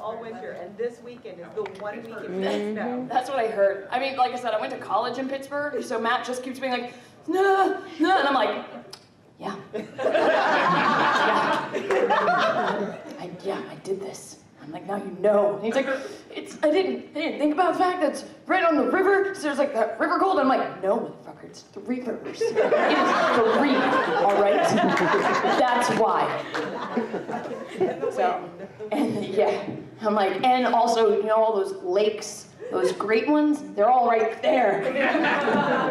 all winter, and this weekend is the one week it does snow. That's what I heard. I mean, like I said, I went to college in Pittsburgh, so Matt just keeps being like, nah, nah, and I'm like, yeah. Yeah, I did this. I'm like, now you know. And he's like, I didn't think about the fact that it's right on the river, so there's like that river cold. I'm like, no, motherfucker, it's 3 rivers. It is 3, all right? That's why. So, and yeah, I'm like, and also, you know, all those lakes, those great ones, they're all right there.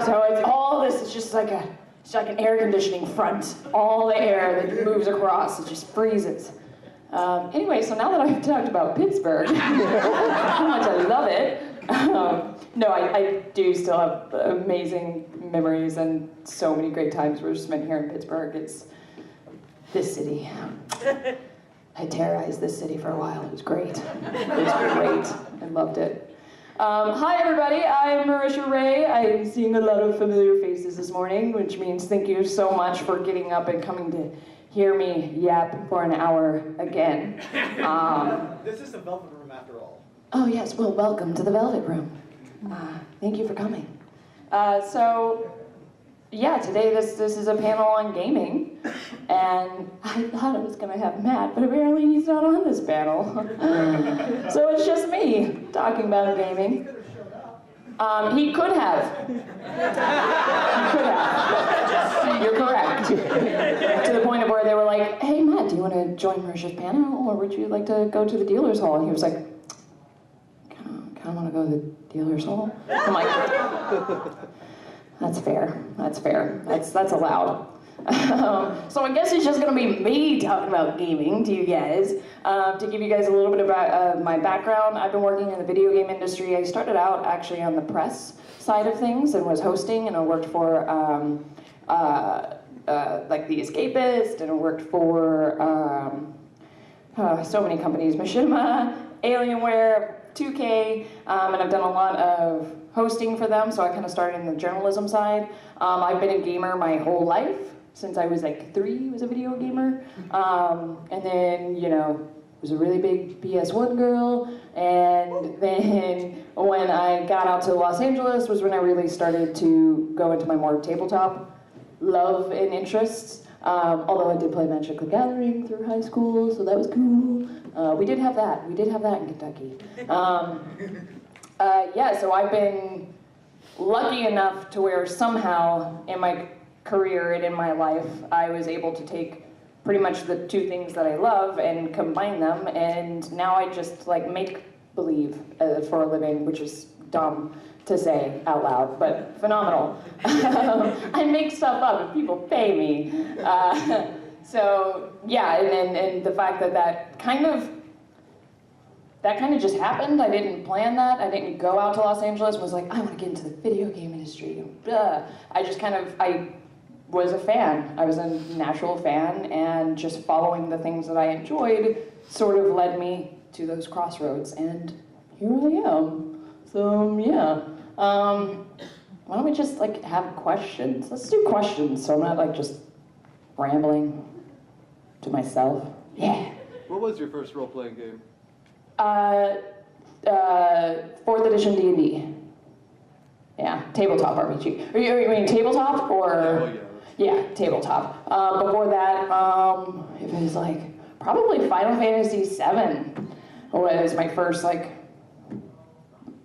So it's all this, it's just like an air conditioning front. All the air that moves across, it just freezes. Anyway, so now that I've talked about Pittsburgh, how much I love it, no, I do still have amazing memories and so many great times we've spent here in Pittsburgh. It's this city. I terrorized this city for a while. It was great. It was great. I loved it. Hi, everybody. I'm Marisha Ray. I'm seeing a lot of familiar faces this morning, which means thank you so much for getting up and coming to hear me yap for an hour again. This is the Velvet Room after all. Oh yes, well, welcome to the Velvet Room. Thank you for coming. So, yeah, today this is a panel on gaming, and I thought I was going to have Matt, but apparently he's not on this panel. So it's just me talking about gaming. He could have. He could have. You're correct. To the point of where they were like, hey, Matt, do you want to join Marisha's panel, or would you like to go to the dealer's hall? And he was like, kind of want to go to the dealer's hall. I'm like, that's fair. That's fair. That's allowed. So I guess it's just going to be me talking about gaming to you guys. To give you guys a little bit about my background, I've been working in the video game industry. I started out actually on the press side of things and was hosting, and I worked for like The Escapist, and I worked for so many companies, Machinima, Alienware, 2K, and I've done a lot of hosting for them, so I kind of started in the journalism side. I've been a gamer my whole life. Since I was like 3, was a video gamer. And then, you know, was a really big PS1 girl. And then when I got out to Los Angeles was when I really started to go into my more tabletop love and interests. Although I did play Magic the Gathering through high school, so that was cool. We did have that. We did have that in Kentucky. Yeah, so I've been lucky enough to where somehow in my career and in my life, I was able to take pretty much the 2 things that I love and combine them, and now I just like make believe for a living, which is dumb to say out loud, but phenomenal. I make stuff up and people pay me. So yeah, and the fact that kind of just happened. I didn't plan that. I didn't go out to Los Angeles and was like, I want to get into the video game industry. I just I was a fan. I was a natural fan, and just following the things that I enjoyed sort of led me to those crossroads, and here I am. So yeah, why don't we just like have questions? Let's do questions, so I'm not like just rambling to myself. Yeah. What was your first role-playing game? 4th edition D&D. Yeah, tabletop RPG. Are you mean tabletop or? Yeah, tabletop. Before that, it was like probably Final Fantasy VII was my first like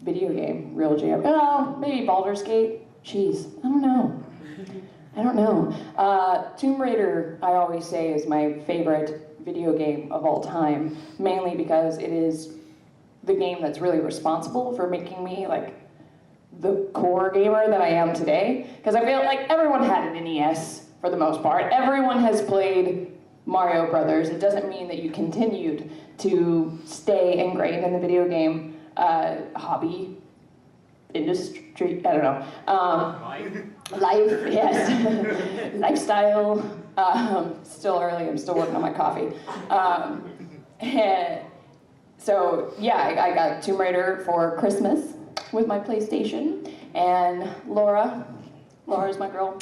video game, real jam. Oh, maybe Baldur's Gate. Jeez, I don't know. Tomb Raider, I always say, is my favorite video game of all time, mainly because it is the game that's really responsible for making me like the core gamer that I am today. Because I feel like everyone had an NES for the most part. Everyone has played Mario Brothers. It doesn't mean that you continued to stay ingrained in the video game hobby industry. I don't know. Life, yes. Lifestyle. Still early. I'm still working on my coffee. So yeah, I got Tomb Raider for Christmas with my PlayStation, and Laura's my girl.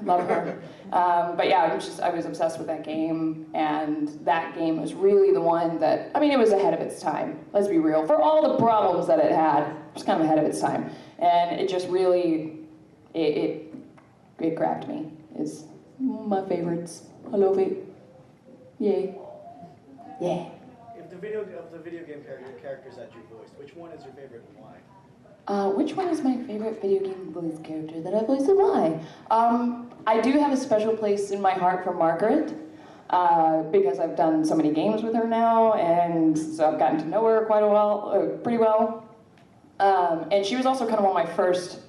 Love her. But yeah, I was obsessed with that game, and that game was really the one that, I mean, it was ahead of its time, let's be real. For all the problems that it had, it was kind of ahead of its time. And it just really, it grabbed me. It's my favorites. I love it. Yay. Yeah. Of the video game characters that you voiced, which one is your favorite and why? Which one is my favorite video game voice character that I voiced and why? I do have a special place in my heart for Margaret, because I've done so many games with her now, and so I've gotten to know her pretty well. And she was also kind of one of my first,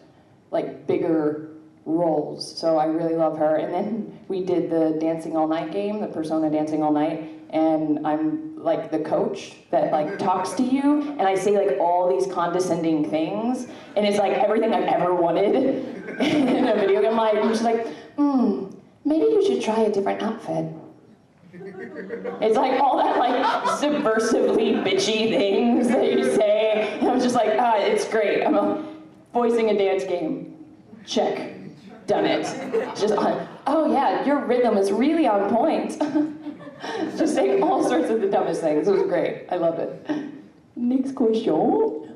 like, bigger roles, so I really love her. And then we did the Dancing All Night game, the Persona Dancing All Night, and I'm like the coach that like talks to you, and I say like all these condescending things, and it's like everything I've ever wanted in a video game. I'm just like, maybe you should try a different outfit. It's like all that like subversively bitchy things that you say, and I'm just like, it's great. I'm voicing a dance game. Check. Done it. Just, oh yeah, your rhythm is really on point. Just saying all sorts of the dumbest things. It was great. I loved it. Next question. So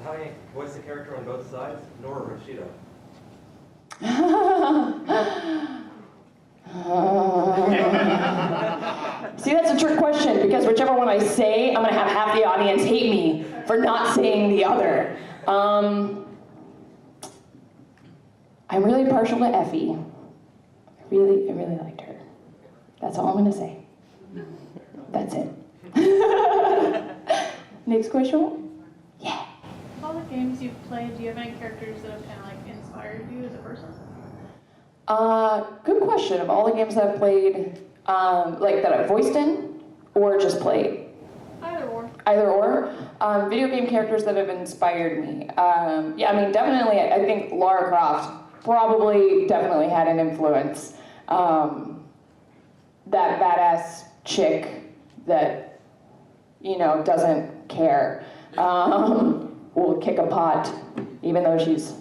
how do you voice the character on both sides? Nor Rashida. See, that's a trick question, because whichever one I say, I'm going to have half the audience hate me for not saying the other. I'm really partial to Effie. I really liked her. That's all I'm going to say. That's it. Next question? Yeah. Of all the games you've played, do you have any characters that have kind of like inspired you as a person? Good question. Of all the games that I've played, like that I've voiced in, or just played? Either or. Either or. Video game characters that have inspired me. Yeah, I mean, definitely, I think Lara Croft definitely had an influence. That badass chick that, you know, doesn't care, will kick a pot, even though she's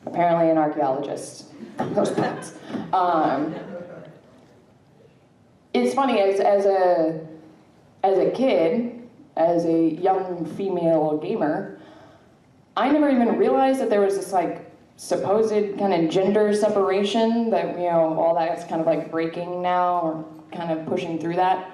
apparently an archaeologist. Those pots. It's funny, as a kid, as a young female gamer, I never even realized that there was this like supposed kind of gender separation that, you know, all that's kind of like breaking now, or kind of pushing through that.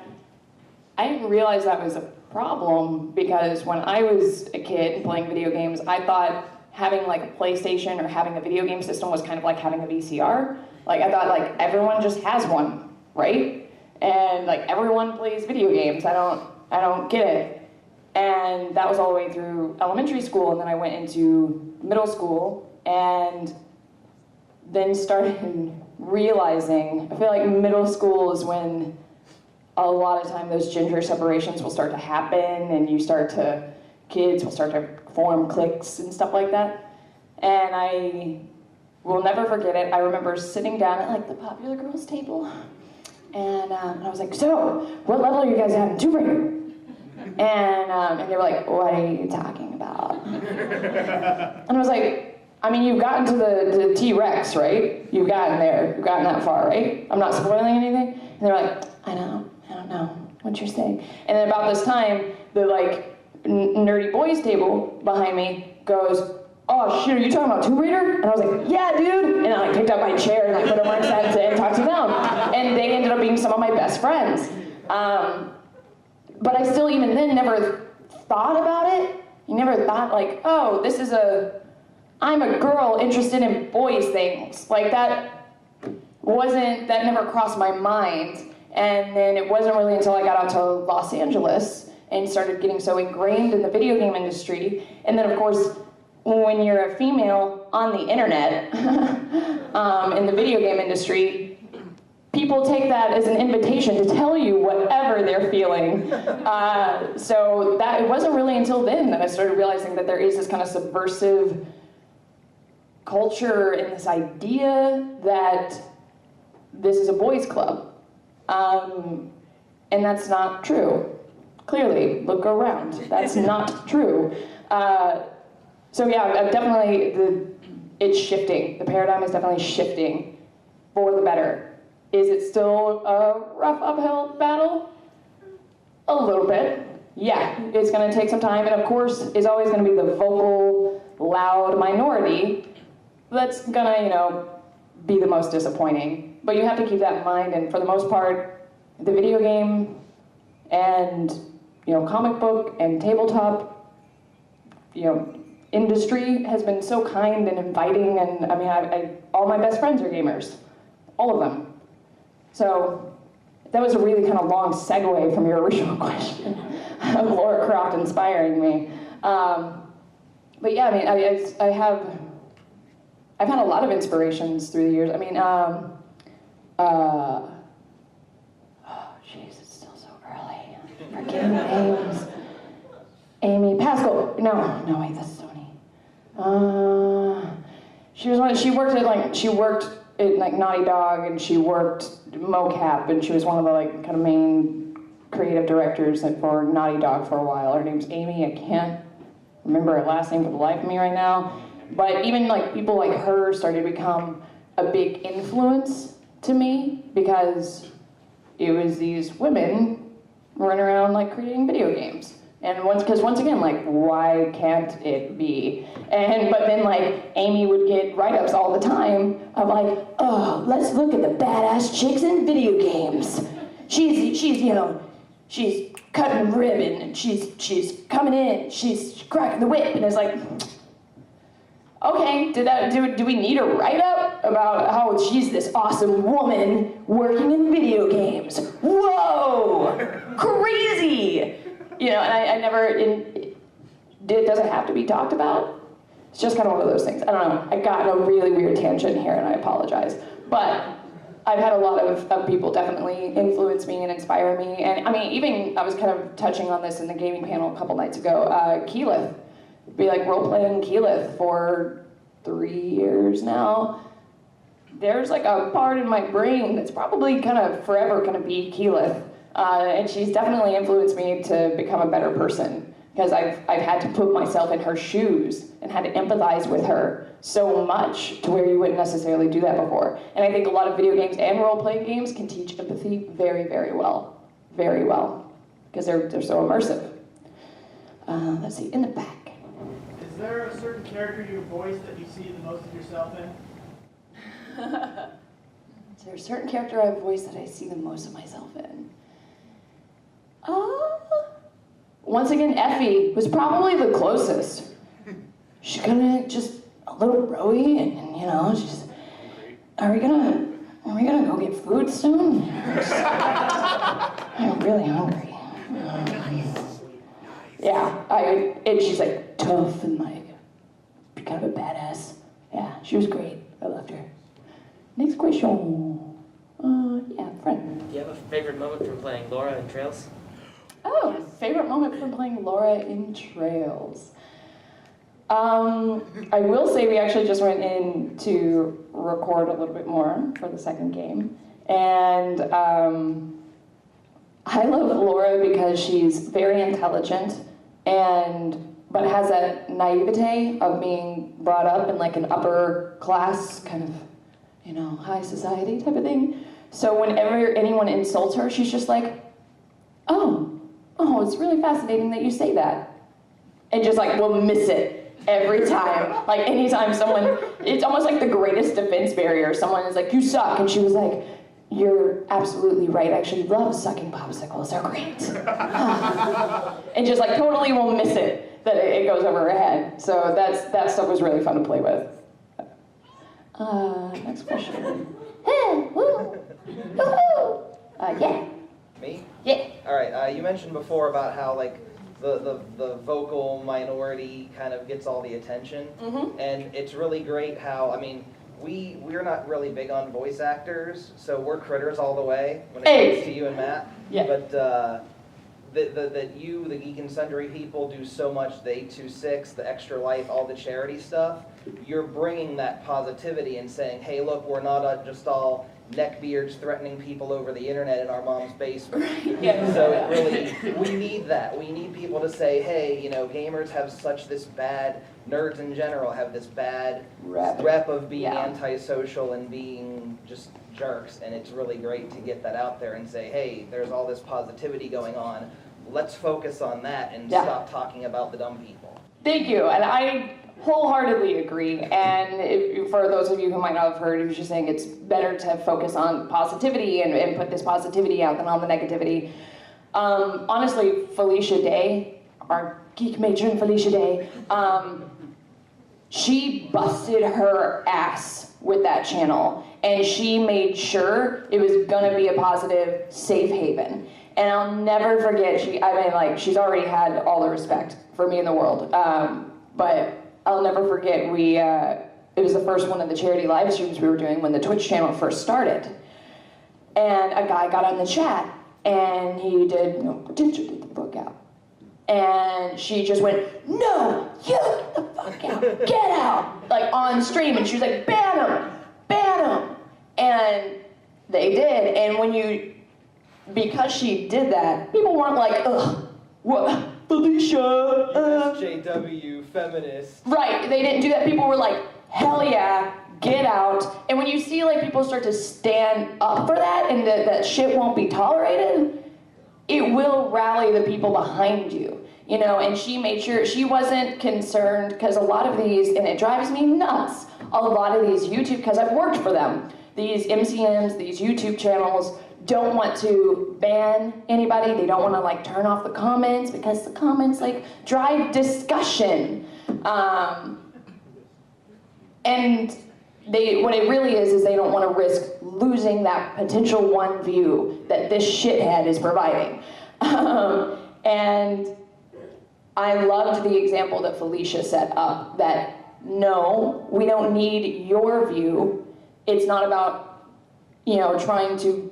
I didn't realize that was a problem, because when I was a kid playing video games, I thought having like a PlayStation or having a video game system was kind of like having a VCR. Like I thought like everyone just has one, right? And like everyone plays video games. I don't get it. And that was all the way through elementary school, and then I went into middle school, and then started realizing, I feel like middle school is when a lot of time those gender separations will start to happen, and kids will start to form cliques and stuff like that. And I will never forget it. I remember sitting down at like the popular girls table, and I was like, so, what level are you guys at in Tomb Raider? And they were like, what are you talking about? And I was like, I mean, you've gotten to the T-Rex, right? You've gotten there, you've gotten that far, right? I'm not spoiling anything? And they're like, I don't know what you're saying. And then about this time, the like nerdy boys table behind me goes, oh shit, are you talking about Tomb Raider? And I was like, yeah, dude. And I like picked up my chair and I put it on my set and talked to them. And they ended up being some of my best friends. But I still even then never thought about it. You never thought like, oh, I'm a girl interested in boys things. Like that never crossed my mind. And then it wasn't really until I got out to Los Angeles and started getting so ingrained in the video game industry. And then of course, when you're a female on the internet, in the video game industry, people take that as an invitation to tell you whatever they're feeling. So it wasn't really until then that I started realizing that there is this kind of subversive culture and this idea that this is a boys' club. And that's not true. Clearly, look around. That's not true. So yeah, definitely it's shifting. The paradigm is definitely shifting. for the better. Is it still a rough uphill battle? A little bit. Yeah, it's going to take some time, and of course, is always going to be the vocal, loud minority that's going to, be the most disappointing. But you have to keep that in mind, and for the most part, the video game and, comic book and tabletop, industry has been so kind and inviting, and all my best friends are gamers, all of them. So that was a really kind of long segue from your original question of Laura Croft inspiring me. But yeah, I've had a lot of inspirations through the years. Jeez, it's still so early. Forgetting names. Amy Pascal. No, wait, that's Sony. She worked at Naughty Dog, and she worked mocap, and she was one of the kind of main creative directors for Naughty Dog for a while. Her name's Amy. I can't remember her last name for the life of me right now. But even people like her started to become a big influence to me, because it was these women running around creating video games. And once again, why can't it be? But then Amy would get write-ups all the time of oh, let's look at the badass chicks in video games. She's cutting ribbon, and she's coming in, she's cracking the whip, and it's okay, do we need a write-up about how she's this awesome woman working in video games? Whoa, crazy! And I never, it doesn't have to be talked about. It's just kind of one of those things. I don't know, I got in a really weird tangent here, and I apologize. But I've had a lot of people definitely influence me and inspire me. And even, I was kind of touching on this in the gaming panel a couple nights ago, Keyleth. Be role-playing Keyleth for 3 years now. There's a part in my brain that's probably kind of forever going to be Keyleth. And she's definitely influenced me to become a better person, because I've had to put myself in her shoes and had to empathize with her so much to where you wouldn't necessarily do that before. And I think a lot of video games and role-playing games can teach empathy very, very well. Very well. Because they're so immersive. Let's see, in the back. Is there a certain character you voice that you see the most of yourself in? Is there a certain character I voice that I see the most of myself in? Once again, Effie was probably the closest. She's kind of just a little rowy, and she's. Are we gonna go get food soon? I'm really hungry. Yeah, and she's tough and kind of a badass. Yeah, she was great. I loved her. Next question. Yeah, friend. Do you have a favorite moment from playing Laura in Trails? Oh, favorite moment from playing Laura in Trails. I will say we actually just went in to record a little bit more for the second game. And I love Laura because she's very intelligent, but has that naivete of being brought up in an upper class kind of, high society type of thing. So whenever anyone insults her, she's just oh, it's really fascinating that you say that. And just will miss it every time. Anytime someone, it's almost like the greatest defense barrier. Someone is you suck, and she was you're absolutely right. I actually love sucking popsicles, they're great. And just totally will miss it, that it goes over her head. So that stuff was really fun to play with. Next question. Hey, woo, woohoo! Yeah. Me? Yeah. All right. You mentioned before about how the vocal minority kind of gets all the attention, and it's really great how we're not really big on voice actors, so we're critters all the way when it comes to you and Matt. Yeah. But that you, the Geek and Sundry people, do so much. The 826, the Extra Life, all the charity stuff. You're bringing that positivity and saying, hey, look, we're not just all neckbeards threatening people over the internet in our mom's basement. Yeah. So it really, we need that. We need people to say, hey, you know, gamers have such this bad, nerds in general have this bad rep of being antisocial and being just jerks, and it's really great to get that out there and say, hey, there's all this positivity going on. Let's focus on that and stop talking about the dumb people. Thank you, and I wholeheartedly agree. And for those of you who might not have heard, he was just saying it's better to focus on positivity and put this positivity out than on the negativity. Honestly, Felicia Day, our geek matron Felicia Day, she busted her ass with that channel, and she made sure it was gonna be a positive, safe haven. And I'll never forget, she's already had all the respect for me in the world, but I'll never forget, it was the first one of the charity live streams we were doing when the Twitch channel first started. And a guy got on the chat, and he did, get the fuck out. And she just went, no, you get the fuck out, get out, like on stream. And she was like, ban him. And they did, and because she did that, people weren't like, ugh, what, Felicia, SJW, feminist. Right, they didn't do that. People were like, hell yeah, get out. And when you see like people start to stand up for that and that shit won't be tolerated, it will rally the people behind you, you know. And she made sure she wasn't concerned, because a lot of these, and it drives me nuts, a lot of these YouTube, because I've worked for them, these MCMs, these YouTube channels, don't want to ban anybody. They don't want to like turn off the comments, because the comments like drive discussion. And what it really is they don't want to risk losing that potential one view that this shithead is providing. And I loved the example that Felicia set up, that no, we don't need your view. It's not about, you know, trying to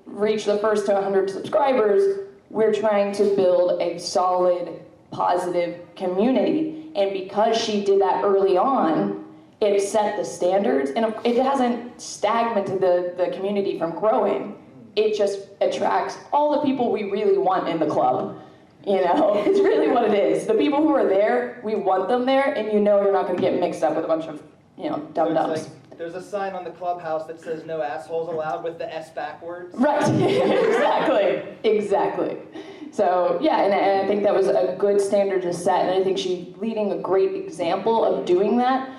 reach the first to 100 subscribers. We're trying to build a solid, positive community. And because she did that early on, it set the standards, and it hasn't stagnated the community from growing. It just attracts all the people we really want in the club. You know, it's really what it is. The people who are there, we want them there, and you know you're not going to get mixed up with a bunch of, you know, dum-dums. So there's a sign on the clubhouse that says no assholes allowed with the S backwards. Right, exactly. So yeah, and I think that was a good standard to set, and I think she's leading a great example of doing that,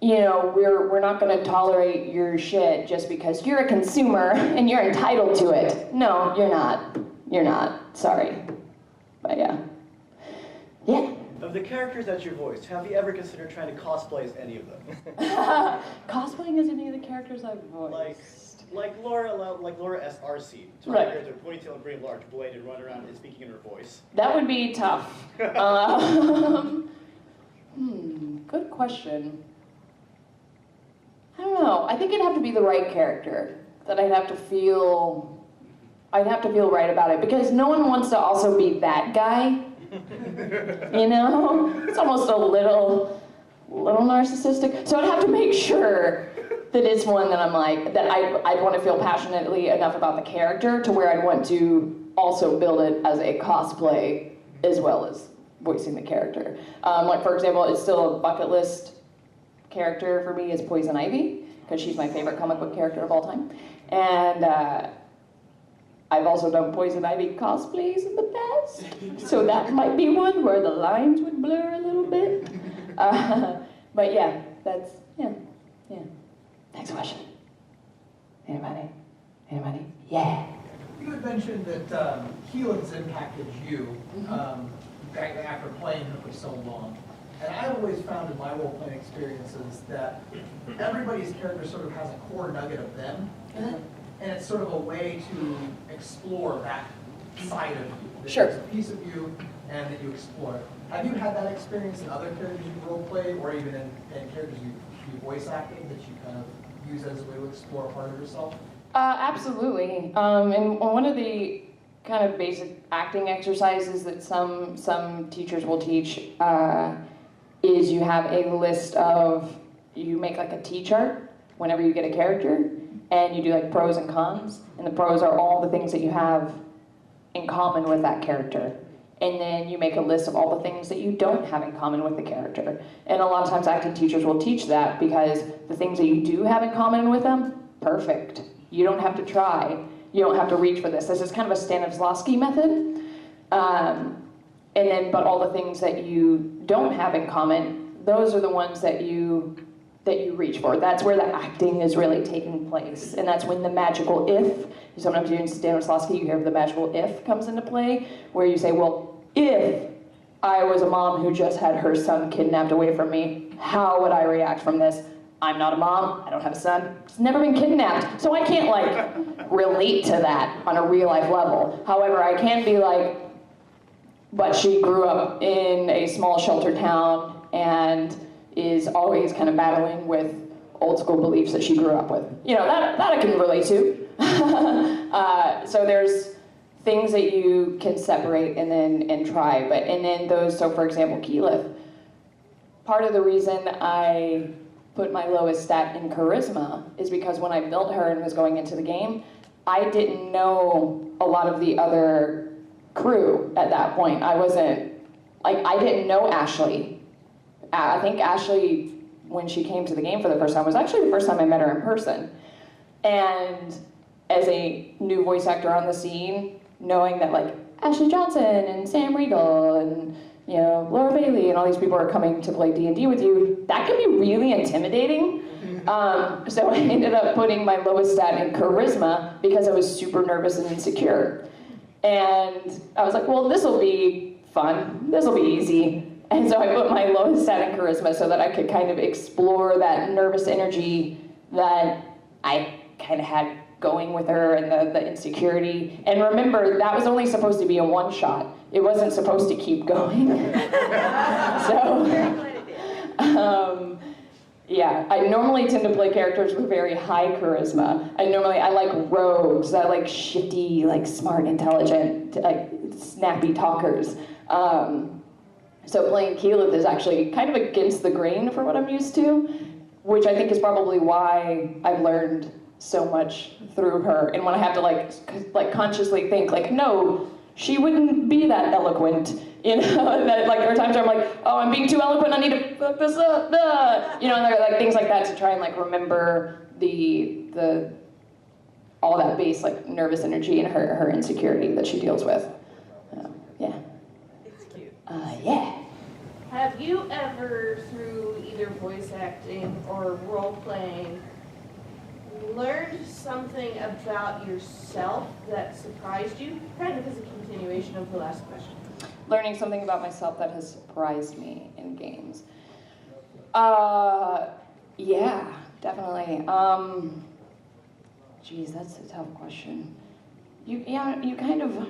you know, we're not going to tolerate your shit just because you're a consumer and you're entitled to it. No, you're not. You're not. Sorry. But yeah. Yeah. Of the characters that you voiced, have you ever considered trying to cosplay as any of them? Cosplaying as any of the characters I've voiced. Like Laura SRC. Right. Characters with ponytail and green large blade and run around and speaking in her voice. That would be tough. Good question. I don't know. I think it'd have to be the right character. That I'd have to feel right about it, because no one wants to also be that guy. You know? It's almost a little narcissistic. So I'd have to make sure that it's one that I'm like, that I'd want to feel passionately enough about the character to where I'd want to also build it as a cosplay as well as voicing the character. Like for example, it's still a bucket list character for me is Poison Ivy, because she's my favorite comic book character of all time. And I've also done Poison Ivy cosplays in the past, so that might be one where the lines would blur a little bit. But yeah, yeah. Next question. Anybody? Yeah. You had mentioned that healing's impacted you after playing her for so long. And I always found in my role-playing experiences that everybody's character sort of has a core nugget of them in it, and it's sort of a way to explore that side of you. Sure. There's a piece of you, and that you explore it. Have you had that experience in other characters you role-play, or even in characters you voice acting, that you kind of use as a way to explore a part of yourself? Absolutely. And one of the kind of basic acting exercises that some teachers will teach is you have a list of, you make like a T-chart, whenever you get a character, and you do like pros and cons, and the pros are all the things that you have in common with that character. And then you make a list of all the things that you don't have in common with the character. And a lot of times acting teachers will teach that because the things that you do have in common with them, perfect. You don't have to try. You don't have to reach for this. This is kind of a Stanislavski method. But all the things that you don't have in common, those are the ones that you reach for. That's where the acting is really taking place. And that's when the magical if, sometimes in Stanislavski you hear the magical if comes into play, where you say, well, if I was a mom who just had her son kidnapped away from me, how would I react from this? I'm not a mom, I don't have a son, he's never been kidnapped, so I can't like relate to that on a real life level. However, I can be like, but she grew up in a small shelter town and is always kind of battling with old school beliefs that she grew up with. You know, that I can relate to. So there's things that you can separate and try, and then those, so for example, Keyleth, part of the reason I put my lowest stat in charisma is because when I built her and was going into the game, I didn't know a lot of the other crew at that point. I didn't know Ashley. I think Ashley, when she came to the game for the first time, was actually the first time I met her in person. And as a new voice actor on the scene, knowing that like Ashley Johnson and Sam Riegel and Laura Bailey and all these people are coming to play D&D with you, that can be really intimidating. So I ended up putting my lowest stat in charisma because I was super nervous and insecure. And I was like, well, this will be fun. This will be easy. And so I put my lowest stat in charisma so that I could kind of explore that nervous energy that I kind of had going with her and the insecurity. And remember, that was only supposed to be a one shot. It wasn't supposed to keep going. Yeah, I normally tend to play characters with very high charisma. I like rogues, I like shifty, like smart, intelligent, like snappy talkers. So playing Keyleth is actually kind of against the grain for what I'm used to, which I think is probably why I've learned so much through her. And when I have to like consciously think like, no, she wouldn't be that eloquent, that like there are times where I'm like, oh, I'm being too eloquent, I need to fuck this up, and there are like things like that to try and like remember the all that base like nervous energy and her insecurity that she deals with. Yeah. It's cute. Yeah. Have you ever, through either voice acting or role playing, learned something about yourself that surprised you? Kind of as a continuation of the last question. Learning something about myself that has surprised me in games. Yeah, definitely. Geez, that's a tough question. You kind of,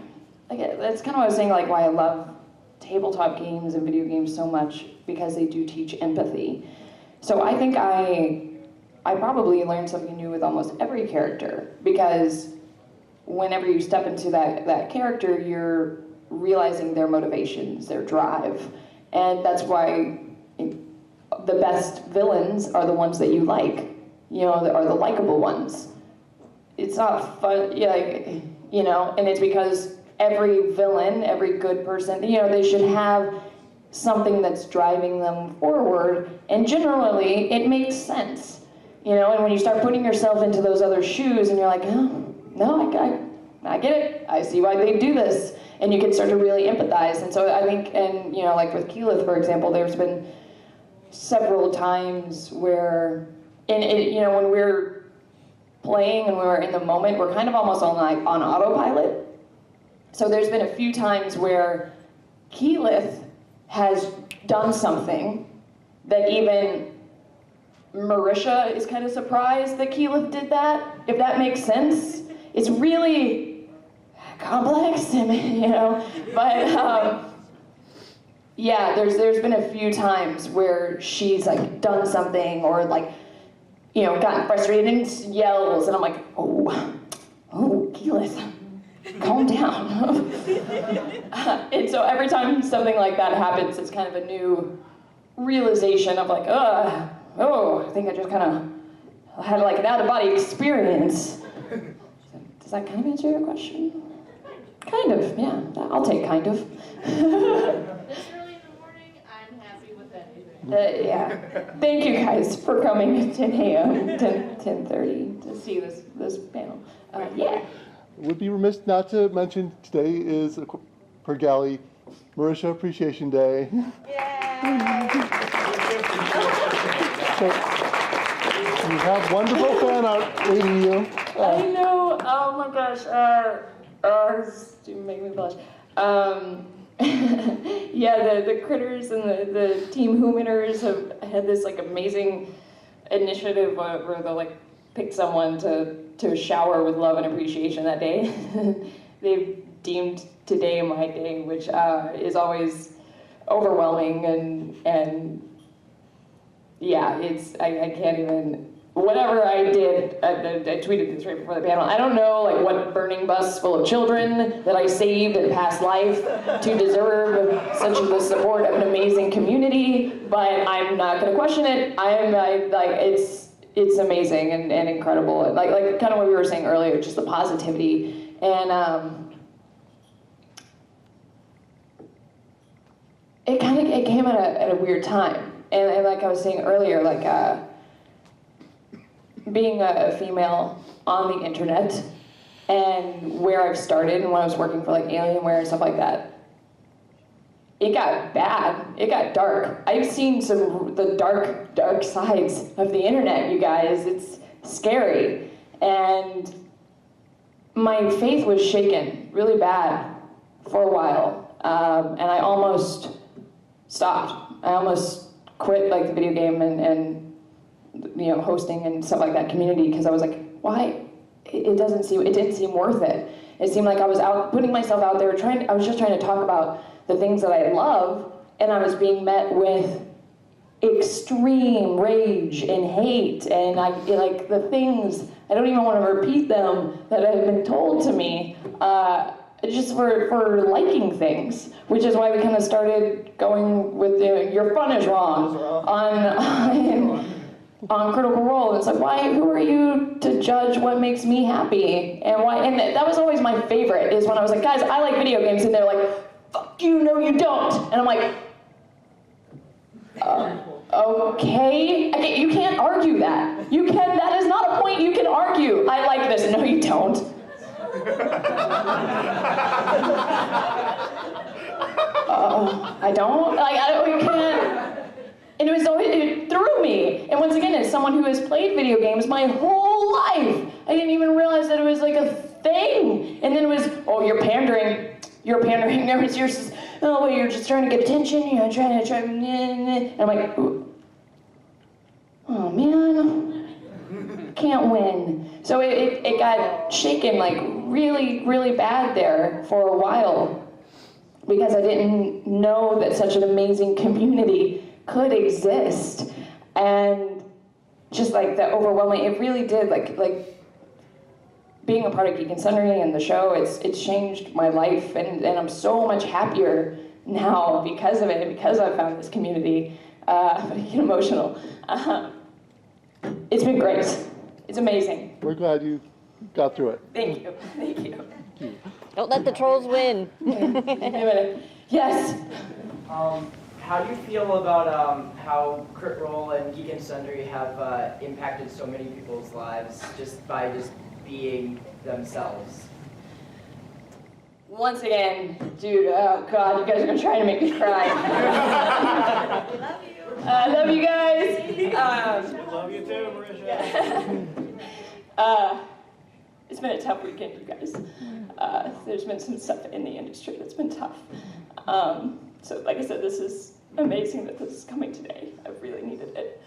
like, that's kind of what I was saying, like, why I love tabletop games and video games so much, because they do teach empathy. So I think I probably learned something new with almost every character, because whenever you step into that character, you're realizing their motivations, their drive. And that's why the best villains are the ones that you like, are the likable ones. It's not fun, and it's because every villain, every good person, they should have something that's driving them forward, and generally it makes sense. And when you start putting yourself into those other shoes and you're like, oh, no, I get it. I see why they do this. And you can start to really empathize. And so I think, and like with Keyleth, for example, there's been several times where, when we're playing and we're in the moment, we're kind of almost on autopilot. So there's been a few times where Keyleth has done something that even Marisha is kind of surprised that Keyleth did that, if that makes sense. It's really complex, but yeah, there's been a few times where she's like done something or like, gotten frustrated and yells, and I'm like, oh, Keyleth, calm down. And so every time something like that happens, it's kind of a new realization of like, I think I just kind of had like an out-of-body experience. Does that kind of answer your question? Kind of, yeah. I'll take kind of. This early in the morning, I'm happy with anything. Yeah. Thank you guys for coming at 10 a.m., 10:30 to see this panel. Yeah. Would be remiss not to mention today is, per galley, Marisha Appreciation Day. So, you have wonderful fan art waiting you. I know. Oh my gosh. This is making me blush. Yeah, the critters and the team Humaners have had this like amazing initiative where they'll like pick someone to shower with love and appreciation that day. They've deemed today my day, which is always overwhelming and yeah, I can't even. Whatever I did, I tweeted this right before the panel. I don't know like what burning bus full of children that I saved in past life to deserve such the support of an amazing community, but I'm not going to question it. It's amazing and incredible. Like kind of what we were saying earlier, just the positivity and it came at a weird time. And like I was saying earlier, like being a female on the internet and where I've started and when I was working for like Alienware and stuff like that, it got bad. It got dark. I've seen the dark sides of the internet, you guys. It's scary. And my faith was shaken really bad for a while. And I almost stopped. I almost quit like the video game and you know, hosting and stuff like that community because I was like, why? It didn't seem worth it. It seemed like I was putting myself out there I was just trying to talk about the things that I love, and I was being met with extreme rage and hate and like the things, I don't even want to repeat them, that have been told to me just for liking things, which is why we kind of started going with your fun is wrong on Critical Role. It's like, who are you to judge what makes me happy? And why? And that was always my favorite, is when I was like, guys, I like video games, and they're like, fuck you, no you don't. And I'm like, okay, you can't argue that. That is not a point you can argue. I like this, no you don't. I don't, you can't. And it threw me. And once again, as someone who has played video games my whole life, I didn't even realize that it was like a thing. And then it was, oh, you're pandering. You're pandering. You're just, oh, you're just trying to get attention. You're trying. And I'm like, oh man, can't win. So it got shaken like really, really bad there for a while because I didn't know that such an amazing community could exist. And just like the overwhelming, it really did, like being a part of Geek and Sundry and the show, it's changed my life, and I'm so much happier now because of it, because I've found this community. I get emotional. It's been great. It's amazing. We're glad you got through it. Thank you. Thank you. Don't let the trolls win. Wait a minute. Yes. How do you feel about how Crit Role and Geek and Sundry have impacted so many people's lives just by being themselves? Once again, dude, oh God, you guys are gonna try to make me cry. I love you guys. Love you too, Marisha. It's been a tough weekend, you guys. There's been some stuff in the industry that's been tough. So like I said, this is amazing that this is coming today. I really needed it.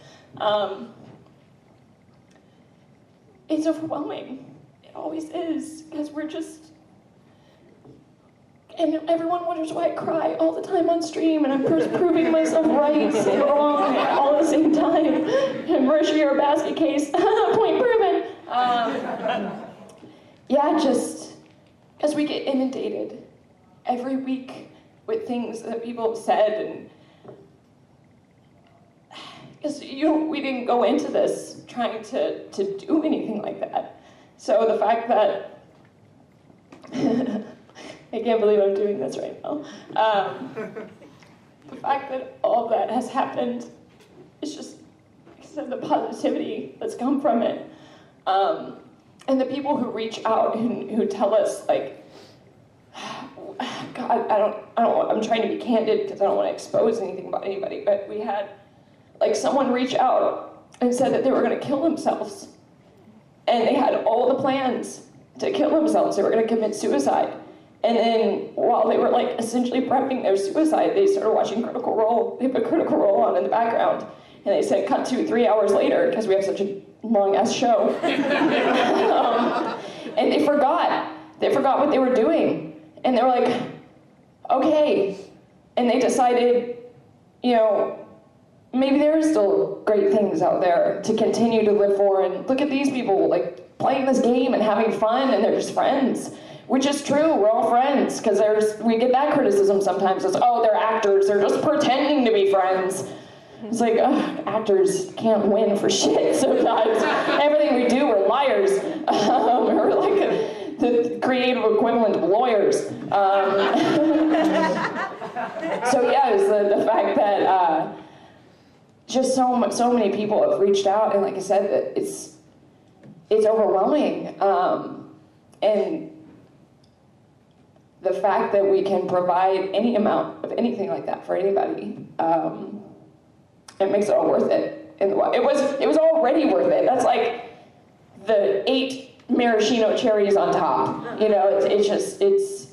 It's overwhelming. It always is, because we're just, and everyone wonders why I cry all the time on stream, and I'm proving myself right and wrong all at the same time. And Marisha, you're a basket case. Point proven. Yeah, just as we get inundated every week with things that people have said, and because we didn't go into this trying to do anything like that. So the fact that, I can't believe I'm doing this right now. The fact that all that has happened is just, like I said, the positivity that's come from it. And the people who reach out and who tell us, like, God, I'm trying to be candid because I don't want to expose anything about anybody, but we had, like, someone reach out and said that they were going to kill themselves. And they had all the plans to kill themselves. They were going to commit suicide. And then while they were, like, essentially prepping their suicide, they started watching Critical Role. They put Critical Role on in the background. And they said, cut to 3 hours later, because we have such a long-ass show. And they forgot. They forgot what they were doing. And they were like, okay. And they decided, you know, maybe there are still great things out there to continue to live for. And look at these people, like, playing this game and having fun, and they're just friends. Which is true, we're all friends, because we get that criticism sometimes as, oh, they're actors, they're just pretending to be friends. It's like, actors can't win for shit sometimes. Everything we do, we're liars. We're like the creative equivalent of lawyers. So yeah, it's the fact that just so many people have reached out, and like I said, that it's overwhelming. And the fact that we can provide any amount of anything like that for anybody, it makes it all worth it. It was already worth it. That's like the 8 maraschino cherries on top. You know, it's.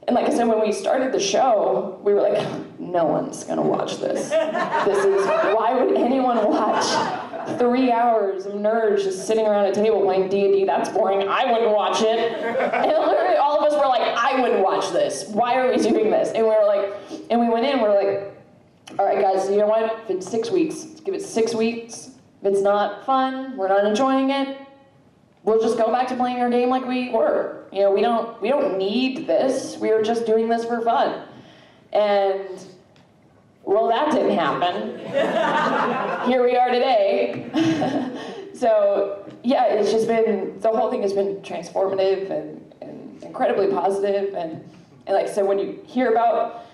And like I said, when we started the show, we were like, no one's gonna watch this. Why would anyone watch 3 hours of nerds just sitting around a table playing D&D? That's boring, I wouldn't watch it. And literally all of us were like, I wouldn't watch this. Why are we doing this? And we were like, and we went in, we're like, all right guys, you know what? If it's 6 weeks, let's give it 6 weeks. If it's not fun, we're not enjoying it, we'll just go back to playing our game like we were. You know, we don't need this. We were just doing this for fun. And, well, that didn't happen. Here we are today. So, yeah, it's just been, the whole thing has been transformative and incredibly positive. And like I said, when you hear about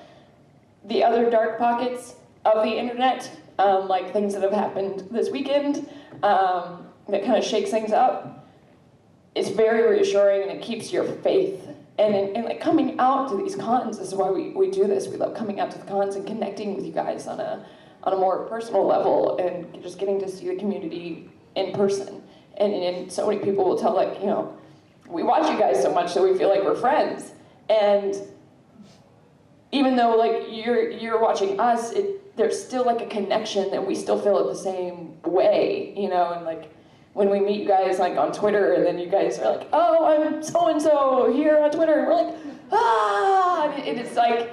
the other dark pockets of the internet, like things that have happened this weekend, that kind of shakes things up, it's very reassuring, and it keeps your faith. And like coming out to these cons, this is why we do this. We love coming out to the cons and connecting with you guys on a more personal level, and just getting to see the community in person. And so many people will tell, like, you know, we watch you guys so much that we feel like we're friends. And even though, like, you're watching us, there's still like a connection that we still feel it the same way, you know. And like, when we meet you guys, like, on Twitter, and then you guys are like, oh, I'm so-and-so here on Twitter, and we're like, ah! And it's like,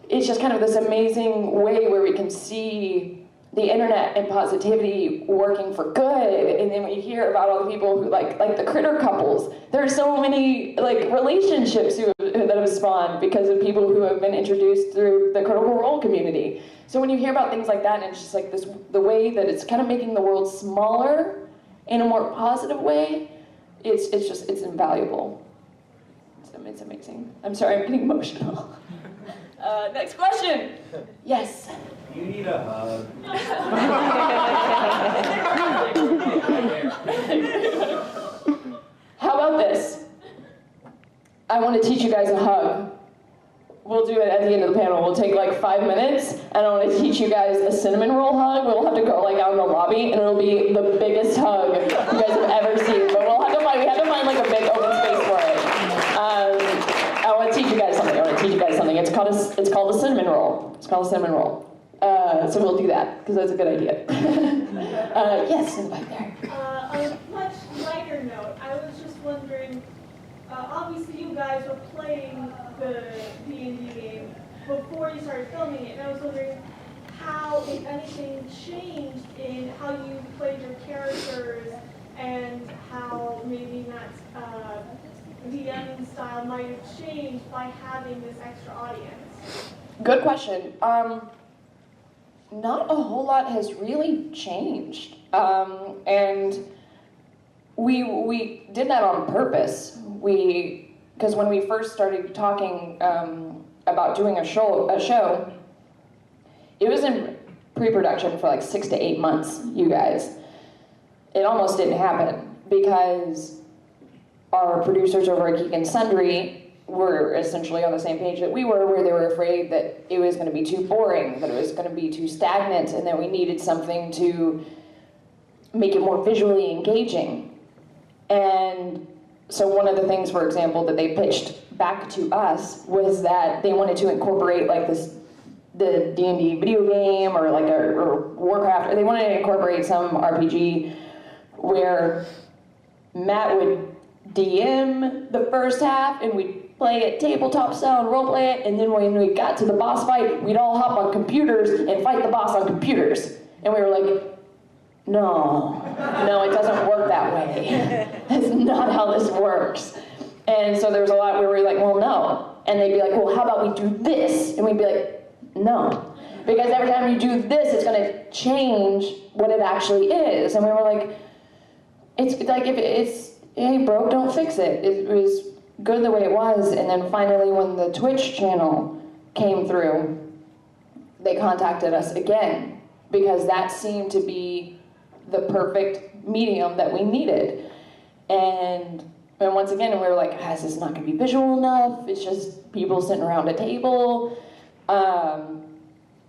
it's just kind of this amazing way where we can see the internet and positivity working for good. And then when you hear about all the people who, like the critter couples, there's so many, like, relationships that have spawned because of people who have been introduced through the Critical Role community. So when you hear about things like that, and it's just like the way that it's kind of making the world smaller in a more positive way, it's invaluable. It's amazing. I'm sorry, I'm getting emotional. Next question. Yes. You need a hug. How about this? I want to teach you guys a hug. We'll do it at the end of the panel. We'll take like 5 minutes, and I want to teach you guys a cinnamon roll hug. We'll have to go like out in the lobby, and it'll be the biggest hug you guys have ever seen. But we have to find like a big open space for it. I want to teach you guys something. It's called a cinnamon roll. It's called a cinnamon roll. So we'll do that because that's a good idea. Yes, in the back there. On a much lighter note, I was just wondering. Obviously, you guys were playing the D&D game before you started filming it, and I was wondering how, if anything, changed in how you played your characters, and how maybe that DMing style might have changed by having this extra audience. Good question. not a whole lot has really changed. And we did that on purpose. Because when we first started talking about doing a show, it was in pre-production for like 6 to 8 months, you guys. It almost didn't happen because our producers over at Geek and Sundry were essentially on the same page that we were, where they were afraid that it was going to be too boring, that it was going to be too stagnant, and that we needed something to make it more visually engaging. And so one of the things, for example, that they pitched back to us was that they wanted to incorporate like the D&D video game or like or Warcraft, or they wanted to incorporate some RPG where Matt would DM the first half and we'd play it tabletop style and roleplay it, and then when we got to the boss fight, we'd all hop on computers and fight the boss on computers. And we were like, no, it doesn't work that way. That's not how this works. And so there was a lot where we were like, well, no. And they'd be like, well, how about we do this? And we'd be like, no. Because every time you do this, it's going to change what it actually is. And we were like, it's like, if it ain't broke, don't fix it. It was good the way it was. And then finally, when the Twitch channel came through, they contacted us again, because that seemed to be the perfect medium that we needed. And once again, we were like, this is not going to be visual enough. It's just people sitting around a table.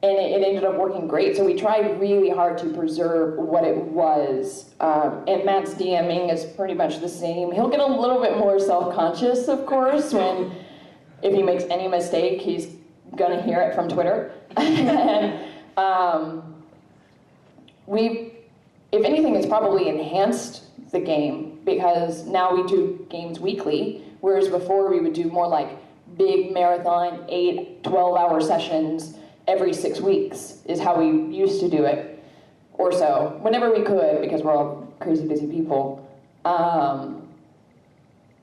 And it ended up working great. So we tried really hard to preserve what it was. And Matt's DMing is pretty much the same. He'll get a little bit more self-conscious, of course, if he makes any mistake, he's gonna hear it from Twitter. And if anything, it's probably enhanced the game, because now we do games weekly, whereas before we would do more like big marathon, 8, 12-hour sessions every 6 weeks is how we used to do it, or so, whenever we could, because we're all crazy busy people.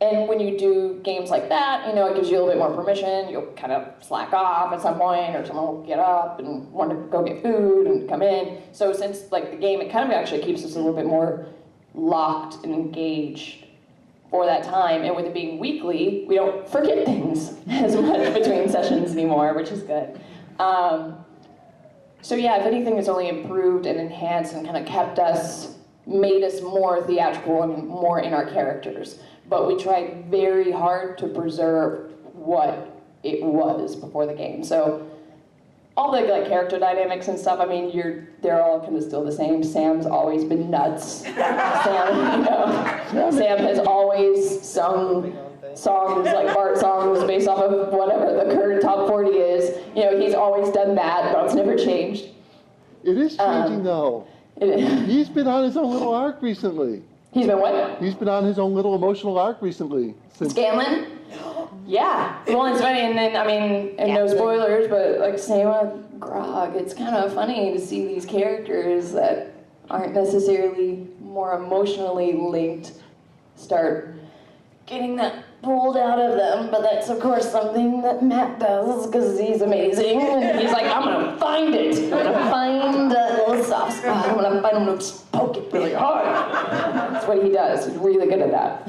And when you do games like that, it gives you a little bit more permission. You'll kind of slack off at some point, or someone will get up and want to go get food and come in. So since like the game, it kind of actually keeps us a little bit more locked and engaged for that time. And with it being weekly, we don't forget things as much between sessions anymore, which is good. So yeah, if anything, it's only improved and enhanced and kind of made us more theatrical and more in our characters. But we tried very hard to preserve what it was before the game. So all the like character dynamics and stuff, I mean, they're all kind of still the same. Sam's always been nuts. Sam has always sung songs like Bart songs based off of whatever the current top 40 is. He's always done that, but it's never changed. It is changing though. He's been on his own little arc recently. He's been what? He's been on his own little emotional arc recently. Scanlan? Yeah. Well, it's funny, and then, and no spoilers, but like same with Grog. It's kind of funny to see these characters that aren't necessarily more emotionally linked start getting that pulled out of them, but that's of course something that Matt does because he's amazing, and he's like, I'm gonna find it. I'm gonna find a little soft spot. I'm gonna poke it really hard. That's what he does. He's really good at that.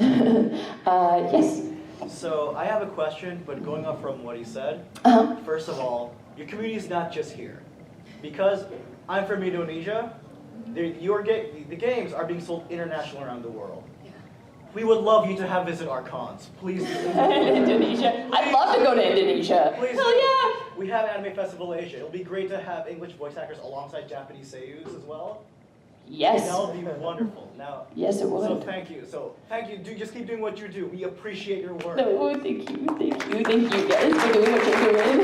Yes? So I have a question, but going off from what he said, first of all, your community is not just here. Because I'm from Indonesia, the games are being sold internationally around the world. We would love you to visit our cons. Please do. Indonesia? I'd love to go to Indonesia. Please Hell yeah! We have Anime Festival Asia. It'll be great to have English voice actors alongside Japanese seiyus as well. Yes. That would be wonderful. Now. Yes, it would. So thank you. Just keep doing what you do. We appreciate your work. No, thank you guys for doing what you're doing.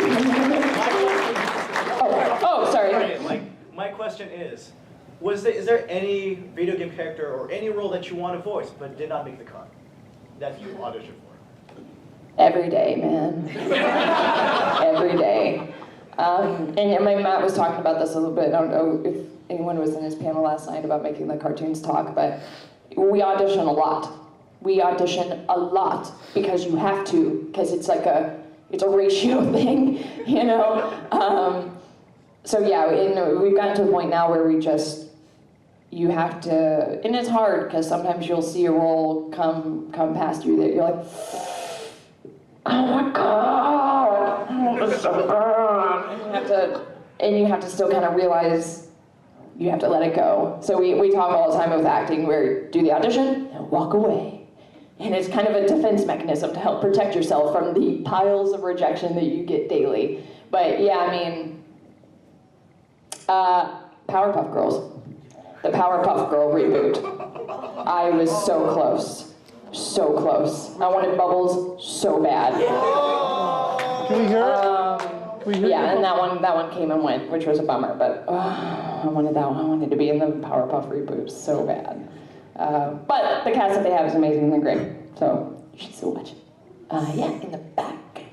Sorry. Right, my question is there any video game character or any role that you want to voice but did not make the cut that you auditioned for? Every day, man. Every day. And Matt was talking about this a little bit. I don't know if anyone was in his panel last night about making the cartoons talk, but we audition a lot. We audition a lot because you have to, because it's like it's a ratio thing, so yeah, we've gotten to the point now where you have to, and it's hard because sometimes you'll see a role come past you that you're like, oh my god, oh, it's so bad. And you have to still kind of realize you have to let it go. So we talk all the time with acting where do the audition and walk away. And it's kind of a defense mechanism to help protect yourself from the piles of rejection that you get daily. But yeah, I mean, Powerpuff Girls. The Powerpuff Girl reboot. I was so close. So close. I wanted Bubbles so bad. Can we hear it? Yeah, and that one came and went, which was a bummer, but I wanted that one. I wanted to be in the Powerpuff reboot so bad. But the cast that they have is amazing. They're great. So you should still watch it. Yeah, in the back.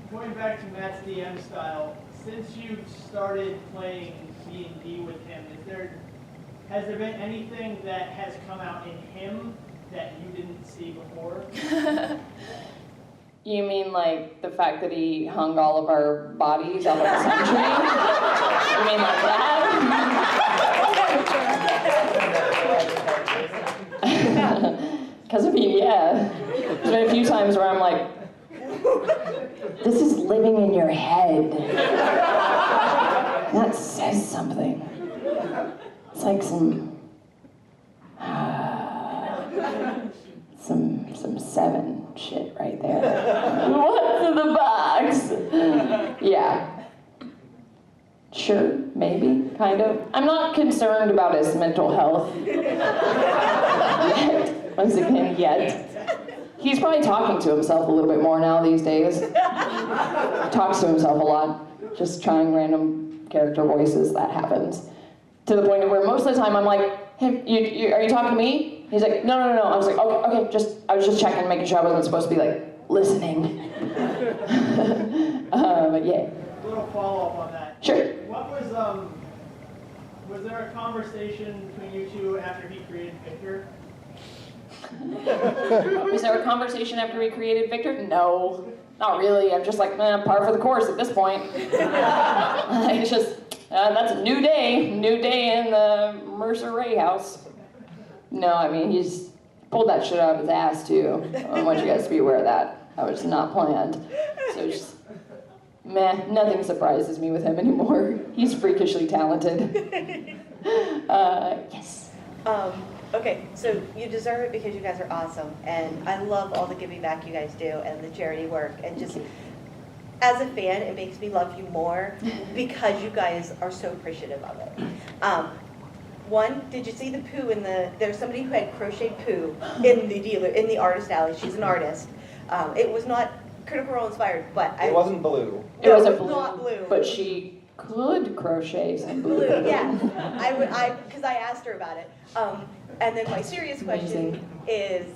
Going back to Matt's DM style, since you've started playing D&D with him, has there been anything that has come out in him that you didn't see before? You mean like the fact that he hung all of our bodies out of the century? You mean like that? Because I mean, yeah. There's been a few times where I'm like, this is living in your head. That says something. It's like some Seven shit right there. What's in the box? Yeah. Sure, maybe, kind of. I'm not concerned about his mental health. Yet. Once again, yet. He's probably talking to himself a little bit more now these days. Talks to himself a lot. Just trying random character voices, that happens. To the point where most of the time I'm like, hey, are you talking to me? He's like, no. I was like, oh, okay, I was just checking, making sure I wasn't supposed to be like, listening. But yeah. A little follow-up on that. Sure. What was there a conversation between you two after he created Victor? Was there a conversation after we created Victor? No, not really. I'm just like, par for the course at this point. It's just, that's a new day in the Mercer Ray house. No, I mean, he's pulled that shit out of his ass too. I want you guys to be aware of that. That was not planned. So just, nothing surprises me with him anymore. He's freakishly talented. Yes. Okay, so you deserve it because you guys are awesome, and I love all the giving back you guys do and the charity work, and just as a fan, it makes me love you more because you guys are so appreciative of it. One, did you see the poo there's somebody who had crocheted poo in the artist alley. She's an artist. It was not Critical Role inspired, but it wasn't blue. It wasn't blue, not blue. But she could crochet some blue. Yeah, because I asked her about it. And then my serious question is,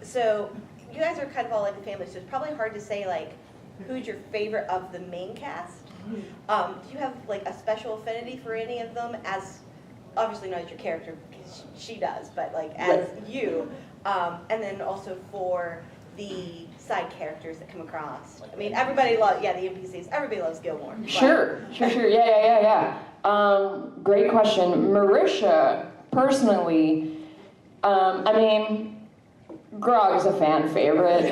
so you guys are kind of all like a family, so it's probably hard to say like, who's your favorite of the main cast? Do you have like a special affinity for any of them? As obviously not as your character, because she does, but like as you, and then also for the side characters that come across. I mean, everybody loves, the NPCs. Everybody loves Gilmore. Sure. Yeah. Great question, Marisha. Personally, I mean, Grog is a fan favorite.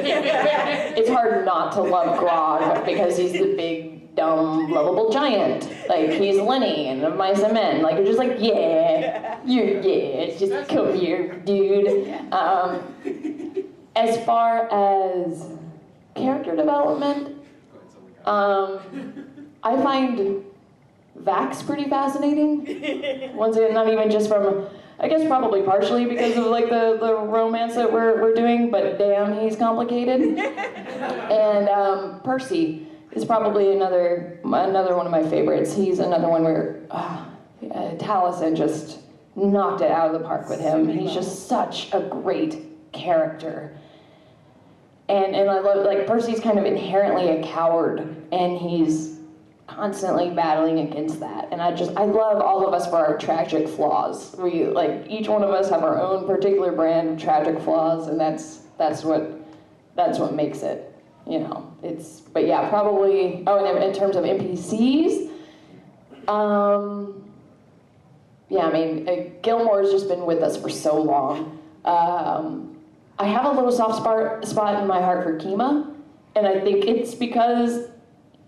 It's hard not to love Grog because he's the big, dumb, lovable giant. Like, he's Lenny and of Mice and Men. Like, you're just like, just come here, dude. As far as character development, I find Vax pretty fascinating. Once again, not even just from, I guess probably partially because of like the romance that we're doing, but damn, he's complicated. And Percy is probably another one of my favorites. He's another one where Taliesin just knocked it out of the park with him. He's just such a great character. And I love, like, Percy's kind of inherently a coward, and he's constantly battling against that. And I love all of us for our tragic flaws. We, like, each one of us have our own particular brand of tragic flaws, and that's what makes it you know, but yeah, probably, oh, and in terms of NPCs, yeah, I mean, Gilmore's just been with us for so long. I have a little soft spot in my heart for Kima, and I think it's because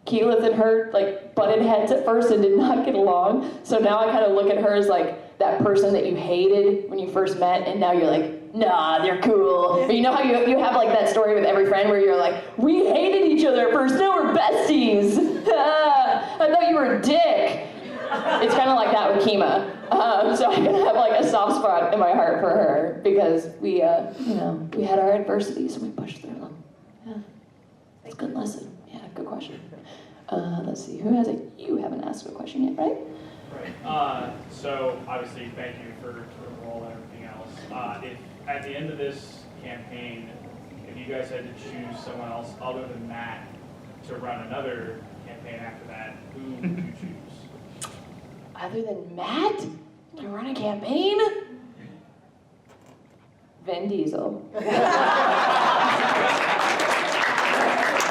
Keyleth and her like butted heads at first and did not get along. So now I kind of look at her as like that person that you hated when you first met, and now you're like, nah, they're cool. But you know how you have like that story with every friend where you're like, we hated each other at first, now we're besties. I thought you were a dick. It's kind of like that with Kima. So I can have like a soft spot in my heart for her because we, you know, we had our adversities and we pushed through them. Yeah, it's a good lesson. Yeah, good question. Let's see, who has it? You haven't asked a question yet, right? Right. So obviously, thank you for the role and everything else. If at the end of this campaign, if you guys had to choose someone else other than Matt to run another campaign after that, who would you choose? Other than Matt to run a campaign? Vin Diesel.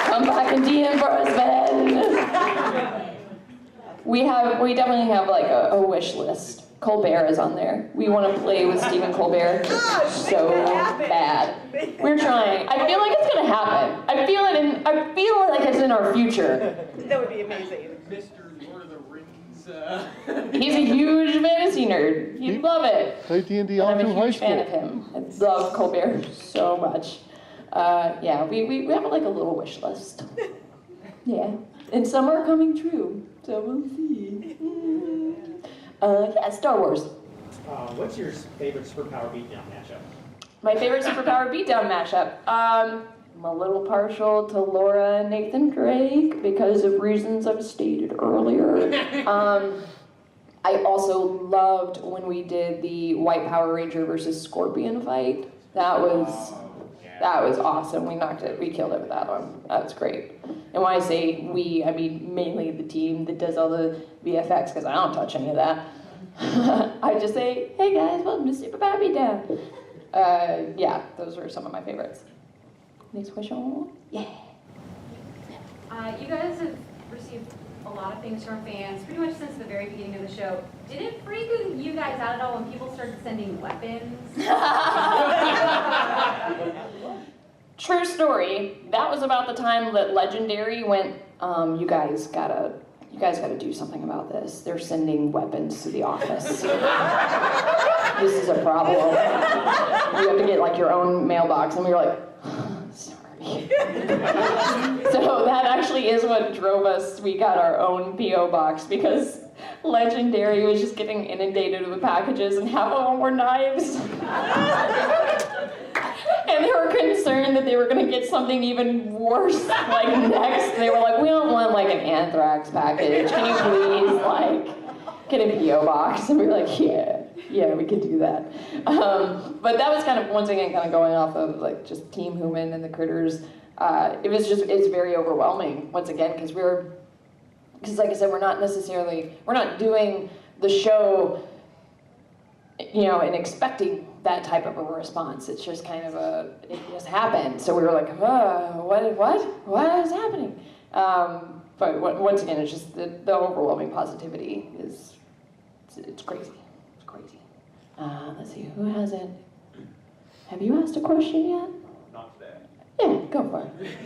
Come back and DM for us, Ben. We definitely have like a wish list. Colbert is on there. We want to play with Stephen Colbert so bad. We're trying. I feel like it's gonna happen. I feel like it's in our future. That would be amazing. Mr. Lord of the Rings. He's a huge fantasy nerd. He'd love it. Play D&D And all I'm through a high huge school. fan of him. I love Colbert so much. Yeah, we have like a little wish list. Yeah, and some are coming true, so we'll see. Yeah, Star Wars. What's your favorite superpower beatdown matchup? My favorite superpower beatdown mashup. I'm a little partial to Laura and Nathan Drake because of reasons I've stated earlier. I also loved when we did the White Power Ranger versus Scorpion fight. That was awesome. We killed it with that one. That was great. And when I say we, I mean mainly the team that does all the VFX because I don't touch any of that. I just say, hey guys, welcome to Superpower Beatdown. Yeah, those were some of my favorites. Next question. Yeah. You guys have received a lot of things from fans pretty much since the very beginning of the show. Did it freak you guys out at all when people started sending weapons? True story. That was about the time that Legendary went, you guys gotta do something about this. They're sending weapons to the office. This is a problem. You have to get like your own mailbox. And we were like, sorry. So that actually is what drove us. We got our own P.O. box because Legendary was just getting inundated with packages and half of them were knives. And they were concerned that they were going to get something even worse, like next. They were like, we don't want like an anthrax package. Can you please like get a P.O. box? And we were like, yeah, we can do that. But that was kind of, once again, kind of going off of like just Team Human and the critters. It's very overwhelming, once again, because like I said, we're not doing the show, you know, and expecting that type of a response. It's just kind of it just happened. So we were like, what is happening? But once again, it's just the overwhelming positivity it's crazy. It's crazy. Let's see, who hasn't? Have you asked a question yet? Not today. Yeah, go for it.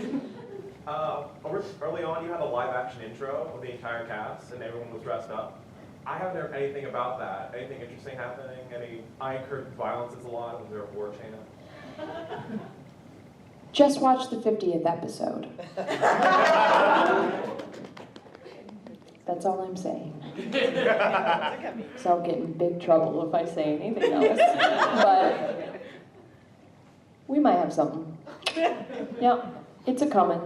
Early on, you had a live-action intro with the entire cast, and everyone was dressed up. I haven't heard anything about that. Anything interesting happening? I incurred violences a lot. Was there a war chant? Just watch the 50th episode. That's all I'm saying. So I'll get in big trouble if I say anything else. But we might have something. Yeah, it's a coming.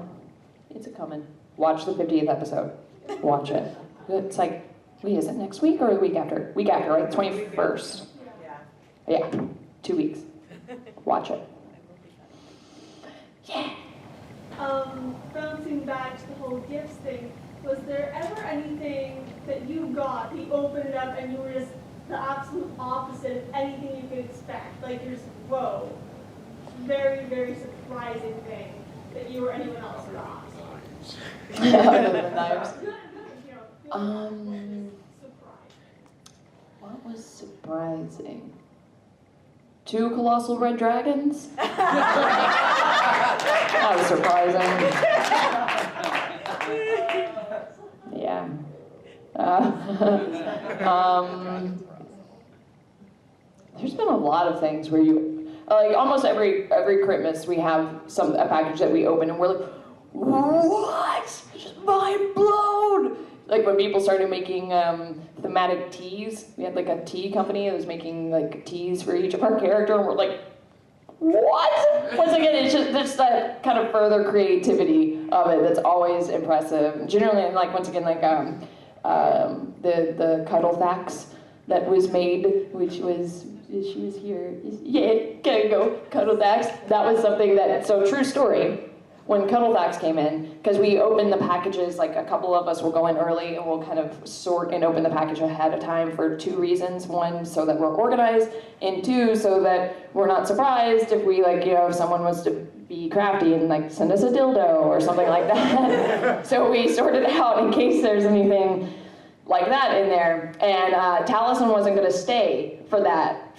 It's a coming. Watch the 50th episode. Watch it. It's like, wait, is it next week or the week after? Week after, right? 21st. Yeah, 2 weeks. Watch it. Yeah. Bouncing back to the whole gifts thing, was there ever anything that you got, you opened it up and you were just the absolute opposite of anything you could expect? Like you're just, whoa, very, very surprising thing that you or anyone else got? Other than knives. What was surprising? 2 colossal red dragons? That was surprising. Yeah. There's been a lot of things where you, like almost every Christmas we have a package that we open and we're like, what? Just mind blown. Like when people started making thematic teas, we had like a tea company that was making like teas for each of our character, and we're like, what? Once again, it's just that kind of further creativity of it that's always impressive. Generally, and like once again, like the cuddle thax that was made, which was, she was here, yeah, gotta go, cuddle thax. That was something that, so true story. When Cuddle Thax came in, because we opened the packages, like a couple of us will go in early and we'll kind of sort and open the package ahead of time for 2 reasons. 1, so that we're organized, and 2, so that we're not surprised if we like, if someone wants to be crafty and like send us a dildo or something like that. So we sorted out in case there's anything like that in there. And Taliesin wasn't gonna stay for that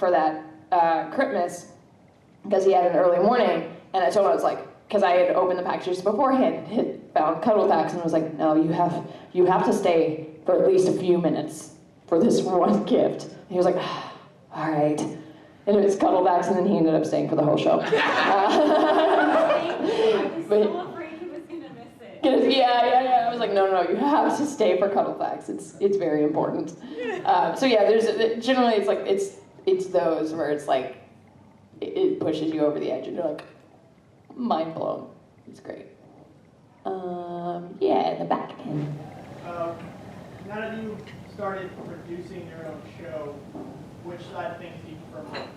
Christmas because he had an early morning, and I told him, I was like, because I had opened the packages beforehand, had found Cuddle Thax, and was like, no, you have to stay for at least a few minutes for this one gift. And he was like, all right. And it was Cuddle Thax, and then he ended up staying for the whole show. I was so afraid he was gonna miss it. Yeah. I was like, no, you have to stay for Cuddle Thax. It's very important. So yeah, there's generally it's like it's those where it's like it pushes you over the edge, and you're like, mind blown. It's great. Yeah, in the back again. Now that you started producing your own show, which side of things do you prefer more?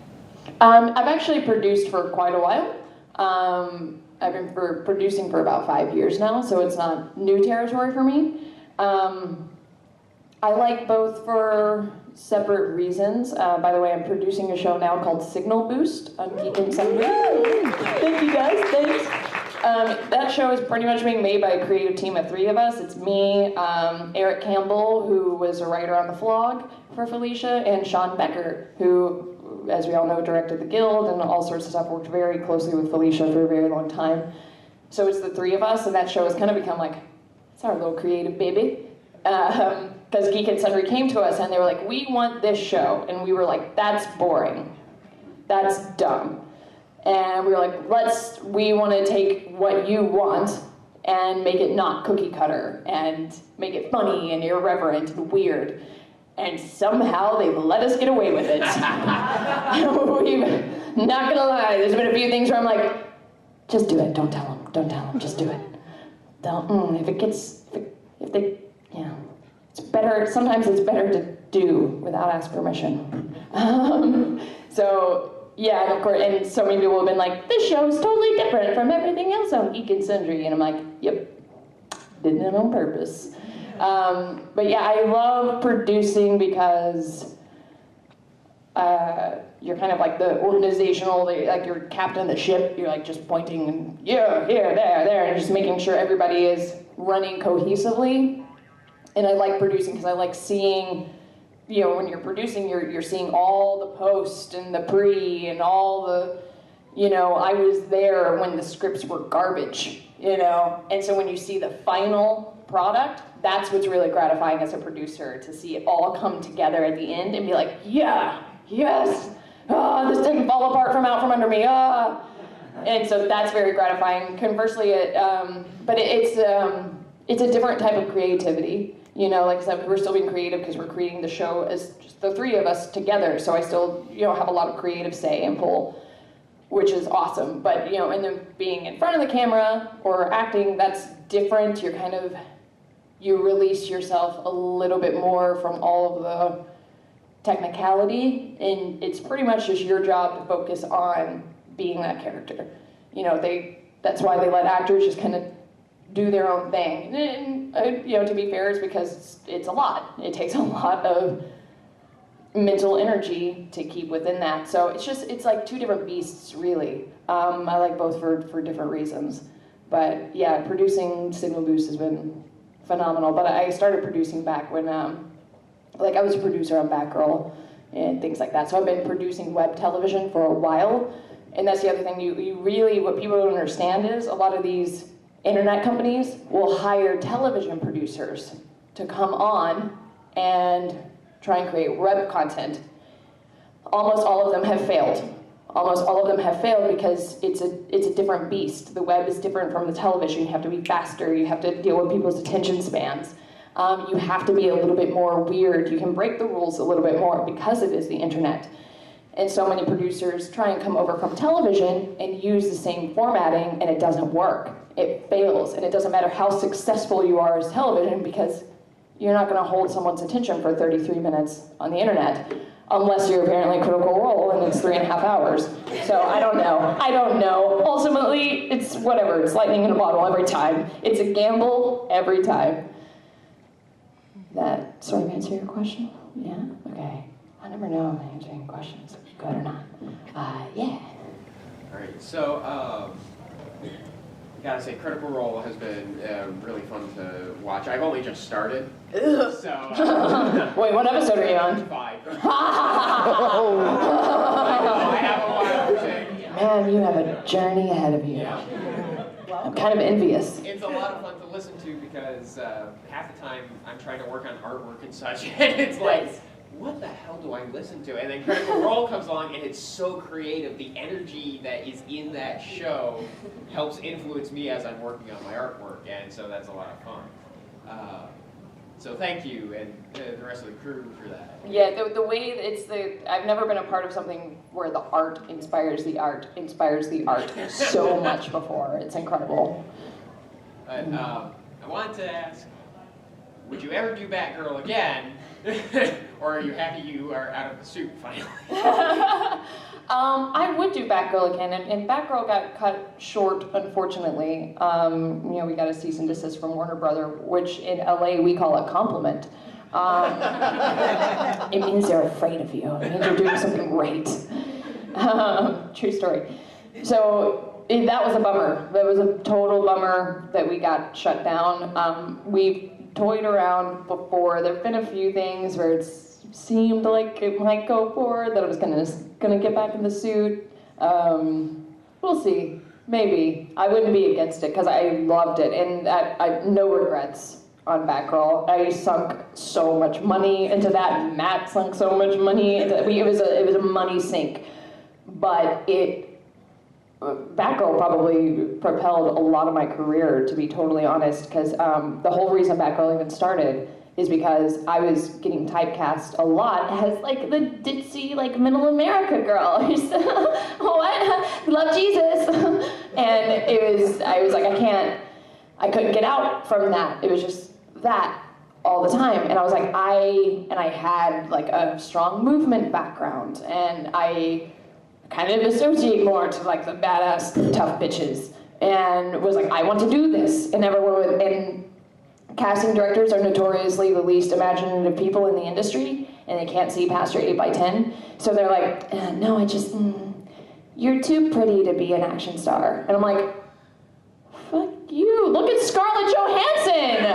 I've actually produced for quite a while. I've been producing for about 5 years now, so it's not new territory for me. I like both for separate reasons. By the way, I'm producing a show now called Signal Boost on Geek and Sundry. Thank you guys, thanks. That show is pretty much being made by a creative team of 3 of us. It's me, Eric Campbell, who was a writer on the Flog for Felicia, and Sean Becker, who, as we all know, directed The Guild and all sorts of stuff, worked very closely with Felicia for a very long time. So it's the 3 of us, and that show has kind of become like, it's our little creative baby. Because Geek and Sundry came to us and they were like, we want this show. And we were like, that's boring. That's dumb. And we were like, we want to take what you want and make it not cookie cutter and make it funny and irreverent and weird. And somehow they've let us get away with it. Not gonna lie, there's been a few things where I'm like, just do it, don't tell them, just do it. It's better, sometimes it's better to do without asking permission. So, yeah, and of course, and so many people have been like, this show is totally different from everything else on Geek and Sundry, and I'm like, yep, did it on purpose. But yeah, I love producing because you're kind of like the organizational, like you're captain of the ship, you're like just pointing and here, there, and just making sure everybody is running cohesively. And I like producing because I like seeing, when you're producing, you're seeing all the post and the pre and all the, I was there when the scripts were garbage, And so when you see the final product, that's what's really gratifying as a producer, to see it all come together at the end and be like, yeah, yes, this didn't fall apart from out from under me, And so that's very gratifying. Conversely, but it's a different type of creativity. Like I said, we're still being creative because we're creating the show as just the 3 of us together. So I still, have a lot of creative say and pull, which is awesome. But, and then being in front of the camera or acting, that's different. You release yourself a little bit more from all of the technicality, and it's pretty much just your job to focus on being that character. That's why they let actors just kind of do their own thing. And to be fair, it's because it's a lot. It takes a lot of mental energy to keep within that. So it's like 2 different beasts, really. I like both for different reasons. But yeah, producing Signal Boost has been phenomenal. But I started producing back when, like I was a producer on Batgirl and things like that. So I've been producing web television for a while. And that's the other thing, you really, what people don't understand is a lot of these internet companies will hire television producers to come on and try and create web content. Almost all of them have failed. Almost all of them have failed because it's a different beast. The web is different from the television. You have to be faster. You have to deal with people's attention spans. You have to be a little bit more weird. You can break the rules a little bit more because it is the internet. And so many producers try and come over from television and use the same formatting, and it doesn't work. It fails, and it doesn't matter how successful you are as television because you're not going to hold someone's attention for 33 minutes on the internet unless you're apparently Critical Role and it's 3.5 hours. So I don't know. Ultimately, it's whatever. It's lightning in a bottle every time. It's a gamble every time. That sort of answer your question? Yeah? Okay. I never know if I'm answering questions, good or not. Yeah. All right, so gotta say, Critical Role has been really fun to watch. I've only just started. So. Wait, what episode are you on? 5. I have a while to say. Man, you have a journey ahead of you. Yeah. I'm kind of envious. It's a lot of fun to listen to because half the time I'm trying to work on artwork and such, and it's like, what the hell do I listen to? And then Critical Role comes along and it's so creative. The energy that is in that show helps influence me as I'm working on my artwork, and so that's a lot of fun. So thank you and the rest of the crew for that. Yeah, the way I've never been a part of something where the art inspires the art so much before. It's incredible. But I wanted to ask, would you ever do Batgirl again? Or are you happy you are out of the suit finally? I would do Batgirl again, and Batgirl got cut short, unfortunately. We got a cease and desist from Warner Brother, which in LA we call a compliment. It means they're afraid of you. It means you're doing something great. True story. So that was a bummer. That was a total bummer that we got shut down. We toyed around before. There've been a few things where it seemed like it might go forward, that I was gonna get back in the suit. We'll see. Maybe. I wouldn't be against it because I loved it, and I no regrets on Batgirl. I sunk so much money into that, and Matt sunk so much money into it. It was a money sink, but Batgirl probably propelled a lot of my career, to be totally honest, because the whole reason Batgirl even started is because I was getting typecast a lot as like the ditzy, like middle America girl who's what? Love Jesus. And I was like, I couldn't get out from that. It was just that all the time. And I was like, I had like a strong movement background, and I kind of associate more to like the badass tough bitches, and was like, I want to do this. And and casting directors are notoriously the least imaginative people in the industry, and they can't see past your 8x10. So they're like, no, you're too pretty to be an action star. And I'm like, fuck you, look at Scarlett Johansson.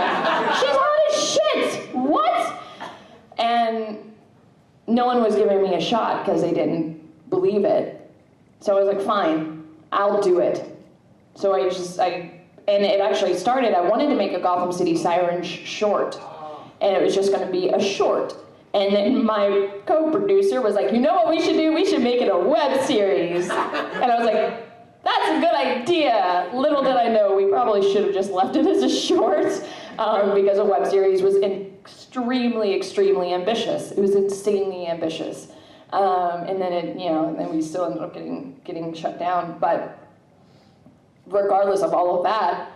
She's hot as shit, what? And no one was giving me a shot because they didn't believe it. So I was like, fine, I'll do it. So and it actually started, I wanted to make a Gotham City Sirens short, and it was just gonna be a short. And then my co-producer was like, you know what we should do? We should make it a web series. And I was like, that's a good idea. Little did I know, we probably should have just left it as a short, because a web series was extremely, extremely ambitious. It was insanely ambitious. And then then we still ended up getting shut down. But regardless of all of that,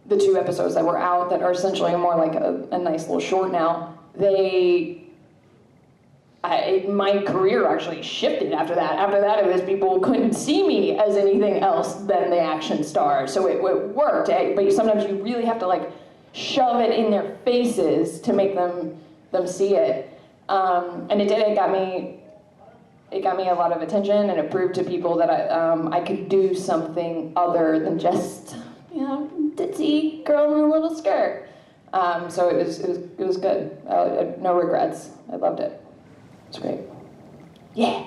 the 2 episodes that were out that are essentially more like a nice little short now, my career actually shifted after that. After that, it was people couldn't see me as anything else than the action star. So it worked, but sometimes you really have to like shove it in their faces to make them see it. And it did. It got me a lot of attention, and it proved to people that I could do something other than just ditzy girl in a little skirt. So it was good. No regrets. I loved it. It's great. Yeah.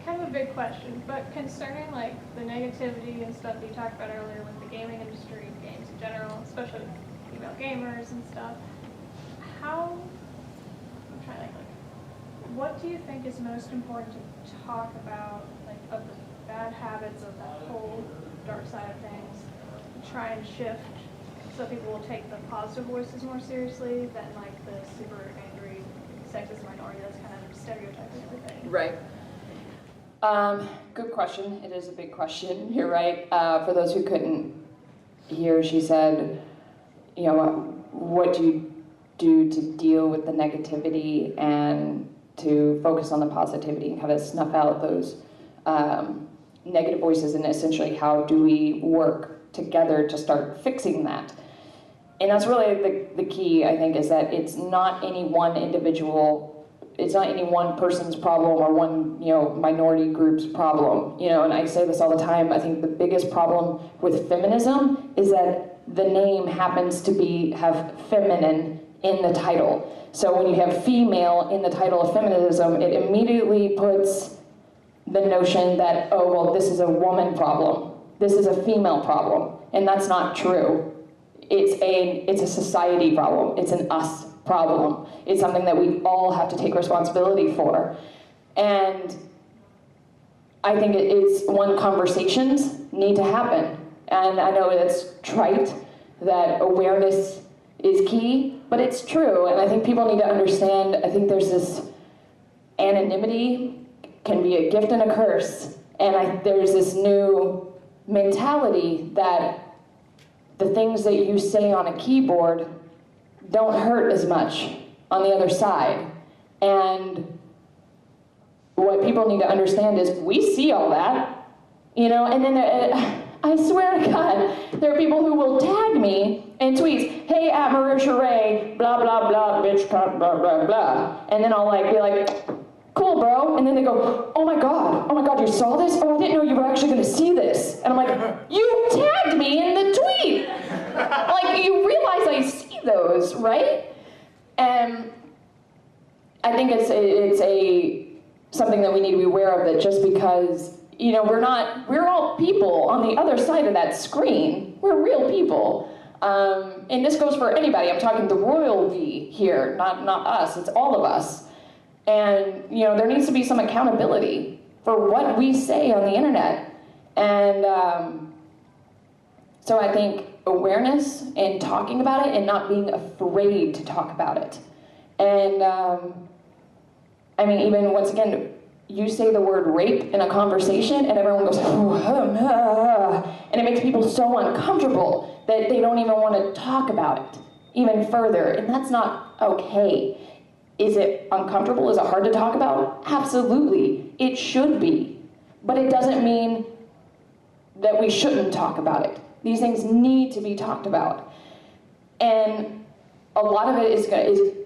Kind of a big question, but concerning like the negativity and stuff that you talked about earlier with the gaming industry, games in general, especially female gamers and stuff, I'm trying to think, like, what do you think is most important to talk about, like, of the bad habits of that whole dark side of things, try and shift so people will take the positive voices more seriously than like the super angry sexist minority that's kind of stereotyping everything? Right. Good question. It is a big question. You're right. For those who couldn't hear, she said, what do you do to deal with the negativity and to focus on the positivity and kind of snuff out those negative voices, and essentially how do we work together to start fixing that? And that's really the key, I think, is that it's not any one individual, it's not any one person's problem or one minority group's problem. And I say this all the time, I think the biggest problem with feminism is that the name happens to have feminine in the title. So when you have female in the title of feminism, it immediately puts the notion that, oh, well, this is a woman problem. This is a female problem. And that's not true. It's a society problem. It's an us problem. It's something that we all have to take responsibility for. And I think it is one, conversations need to happen. And I know it's trite that awareness is key, but it's true. And I think people need to understand, I think there's this anonymity can be a gift and a curse. And there's this new mentality that the things that you say on a keyboard don't hurt as much on the other side. And what people need to understand is we see all that, and then I swear to God, there are people who will tag me in tweets, hey, at Marisha Ray, blah, blah, blah, bitch, blah, blah, blah. And then I'll be like, cool, bro. And then they go, oh my God, you saw this? Oh, I didn't know you were actually gonna see this. And I'm like, you tagged me in the tweet. You realize I see those, right? And I think it's something that we need to be aware of, that just because, we're all people on the other side of that screen. We're real people. And this goes for anybody. I'm talking the royal we here, not us, it's all of us. And, there needs to be some accountability for what we say on the internet. And so I think awareness and talking about it and not being afraid to talk about it. And even once again, you say the word rape in a conversation and everyone goes, and it makes people so uncomfortable that they don't even want to talk about it even further. And that's not okay. Is it uncomfortable? Is it hard to talk about? Absolutely. It should be. But it doesn't mean that we shouldn't talk about it. These things need to be talked about. And a lot of it is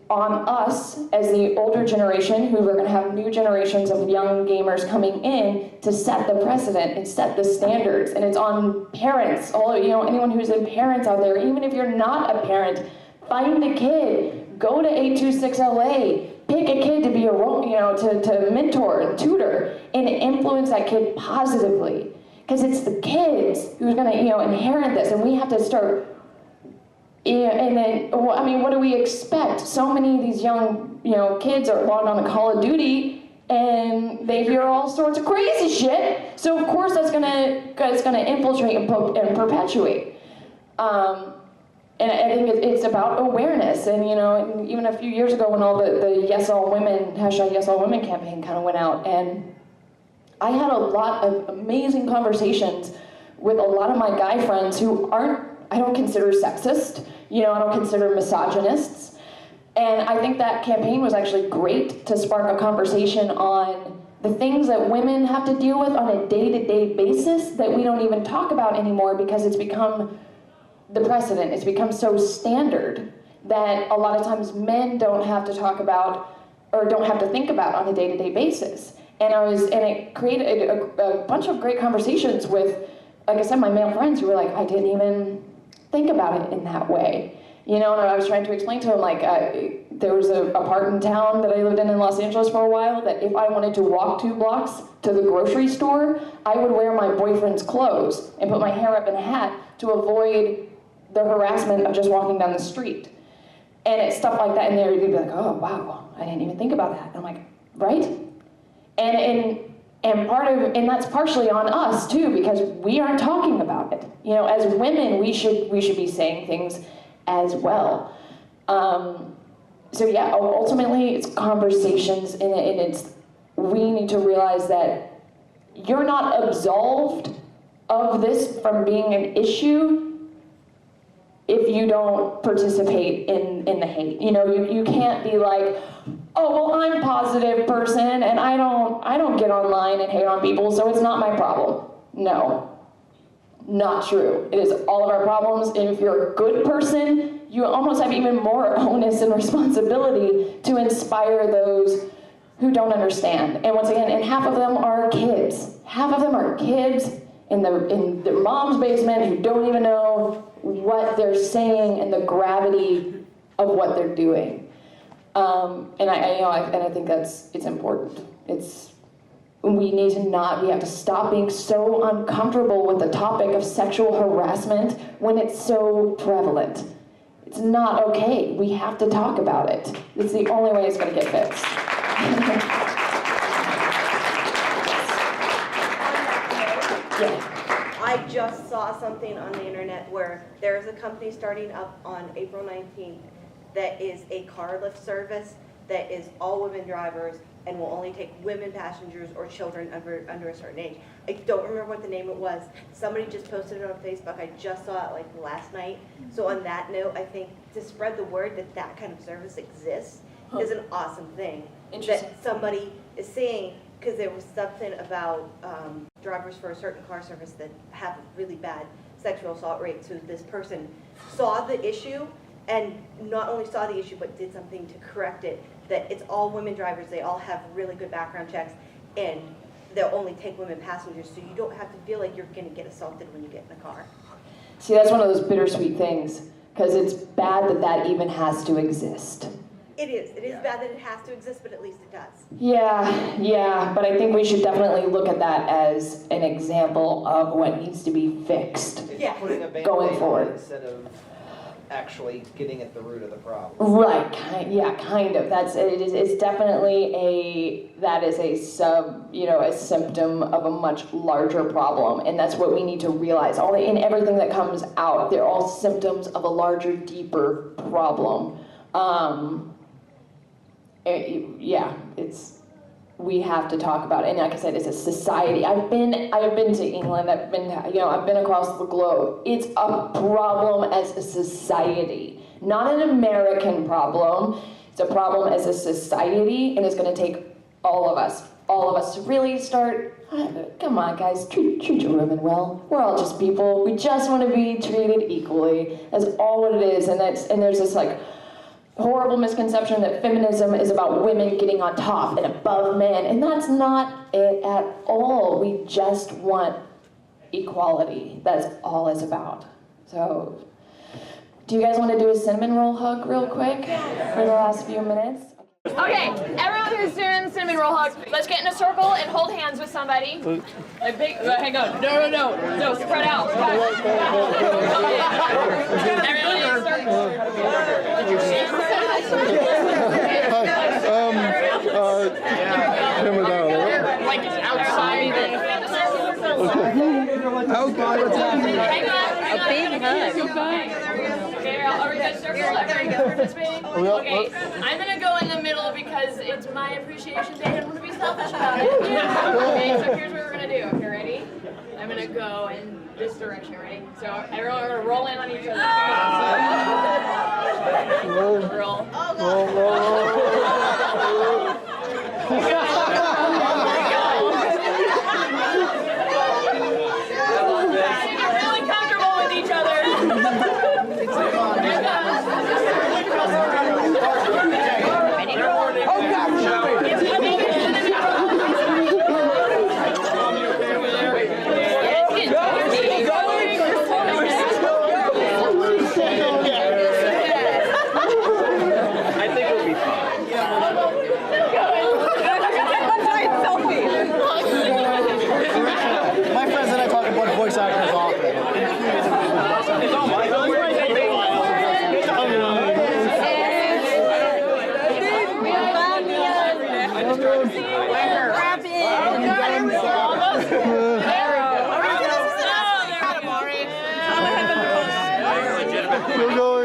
on us as the older generation, who are going to have new generations of young gamers coming in, to set the precedent and set the standards. And it's on parents, anyone who's a parent out there, even if you're not a parent, find a kid, go to 826LA, pick a kid to be to mentor and tutor, and influence that kid positively. Because it's the kids who's going to, inherit this, and we have to start. And then, what do we expect? So many of these young, kids are logged on to Call of Duty, and they hear all sorts of crazy shit. So of course that's gonna infiltrate and perpetuate. And I think it's about awareness. And even a few years ago, when all the Yes All Women #YesAllWomen campaign kind of went out, and I had a lot of amazing conversations with a lot of my guy friends who I don't consider sexist, I don't consider misogynists. And I think that campaign was actually great to spark a conversation on the things that women have to deal with on a day-to-day basis that we don't even talk about anymore, because it's become the precedent. It's become so standard that a lot of times men don't have to talk about or don't have to think about on a day-to-day basis. And it created a bunch of great conversations with like I said, my male friends who were like, I didn't even think about it in that way. You know, and I was trying to explain to him, like, there was a part in town that I lived in Los Angeles for a while that if I wanted to walk 2 blocks to the grocery store, I would wear my boyfriend's clothes and put my hair up in a hat to avoid the harassment of just walking down the street. And it's stuff like that, and they'd be like, oh, wow, I didn't even think about that. And I'm like, right? And that's partially on us too, because we aren't talking about it. You know, as women, we should be saying things as well. So yeah, ultimately it's conversations, and it's, we need to realize that you're not absolved of this from being an issue if you don't participate in the hate. You know, you can't be like, oh, well, I'm a positive person and I don't get online and hate on people, so it's not my problem. No, not true. It is all of our problems, and if you're a good person, you almost have even more onus and responsibility to inspire those who don't understand. And once again, and half of them are kids. Half of them are kids in their mom's basement who don't even know what they're saying and the gravity of what they're doing. And I think it's important. We have to stop being so uncomfortable with the topic of sexual harassment when it's so prevalent. It's not okay. We have to talk about it. It's the only way it's going to get fixed. I just saw something on the internet where there's a company starting up on April 19th that is a car lift service that is all women drivers and will only take women passengers or children under a certain age. I don't remember what the name it was. Somebody just posted it on Facebook. I just saw it like last night. So on that note, I think to spread the word that that kind of service exists is an awesome thing. That somebody is saying, because there was something about drivers for a certain car service that have really bad sexual assault rates. So this person saw the issue and not only saw the issue but did something to correct it. That it's all women drivers, they all have really good background checks, and they'll only take women passengers, so you don't have to feel like you're going to get assaulted when you get in a car. See, that's one of those bittersweet things, because it's bad that that even has to exist. It is. It is bad that it has to exist, but at least it does. Yeah, but I think we should definitely look at that as an example of what needs to be fixed Putting a Band-Aid going on forward. instead of actually getting at the root of the problem. Right, kind of. It's definitely that is a symptom of a much larger problem, and that's what we need to realize. In everything that comes out, they're all symptoms of a larger, deeper problem. We have to talk about it, and like I said, it's a society. I've been to England. I've been across the globe. It's a problem as a society, not an American problem. It's a problem as a society, and it's going to take all of us to really start. Come on, guys, treat your women well. We're all just people. We just want to be treated equally. That's all what it is, and there's this like horrible misconception that feminism is about women getting on top and above men, and that's not it at all. We just want equality. That's all it's about. So, do you guys want to do a cinnamon roll hug real quick for the last few minutes? Okay, everyone who's doing cinnamon roll hug, let's get in a circle and hold hands with somebody. Hang on. No, spread out. Everyone in a circle. Like outside. Oh God, what's happening? Hang on. A big hug. Okay, are we good circle? Everybody participating? Okay, I'm gonna go in the middle because it's my appreciation day and I want to be selfish about it. Okay, so here's what we're gonna do. Okay, ready? I'm gonna go in this direction, ready? So everyone, we're gonna roll in on each other. Roll. Get really comfortable with each other. Still going.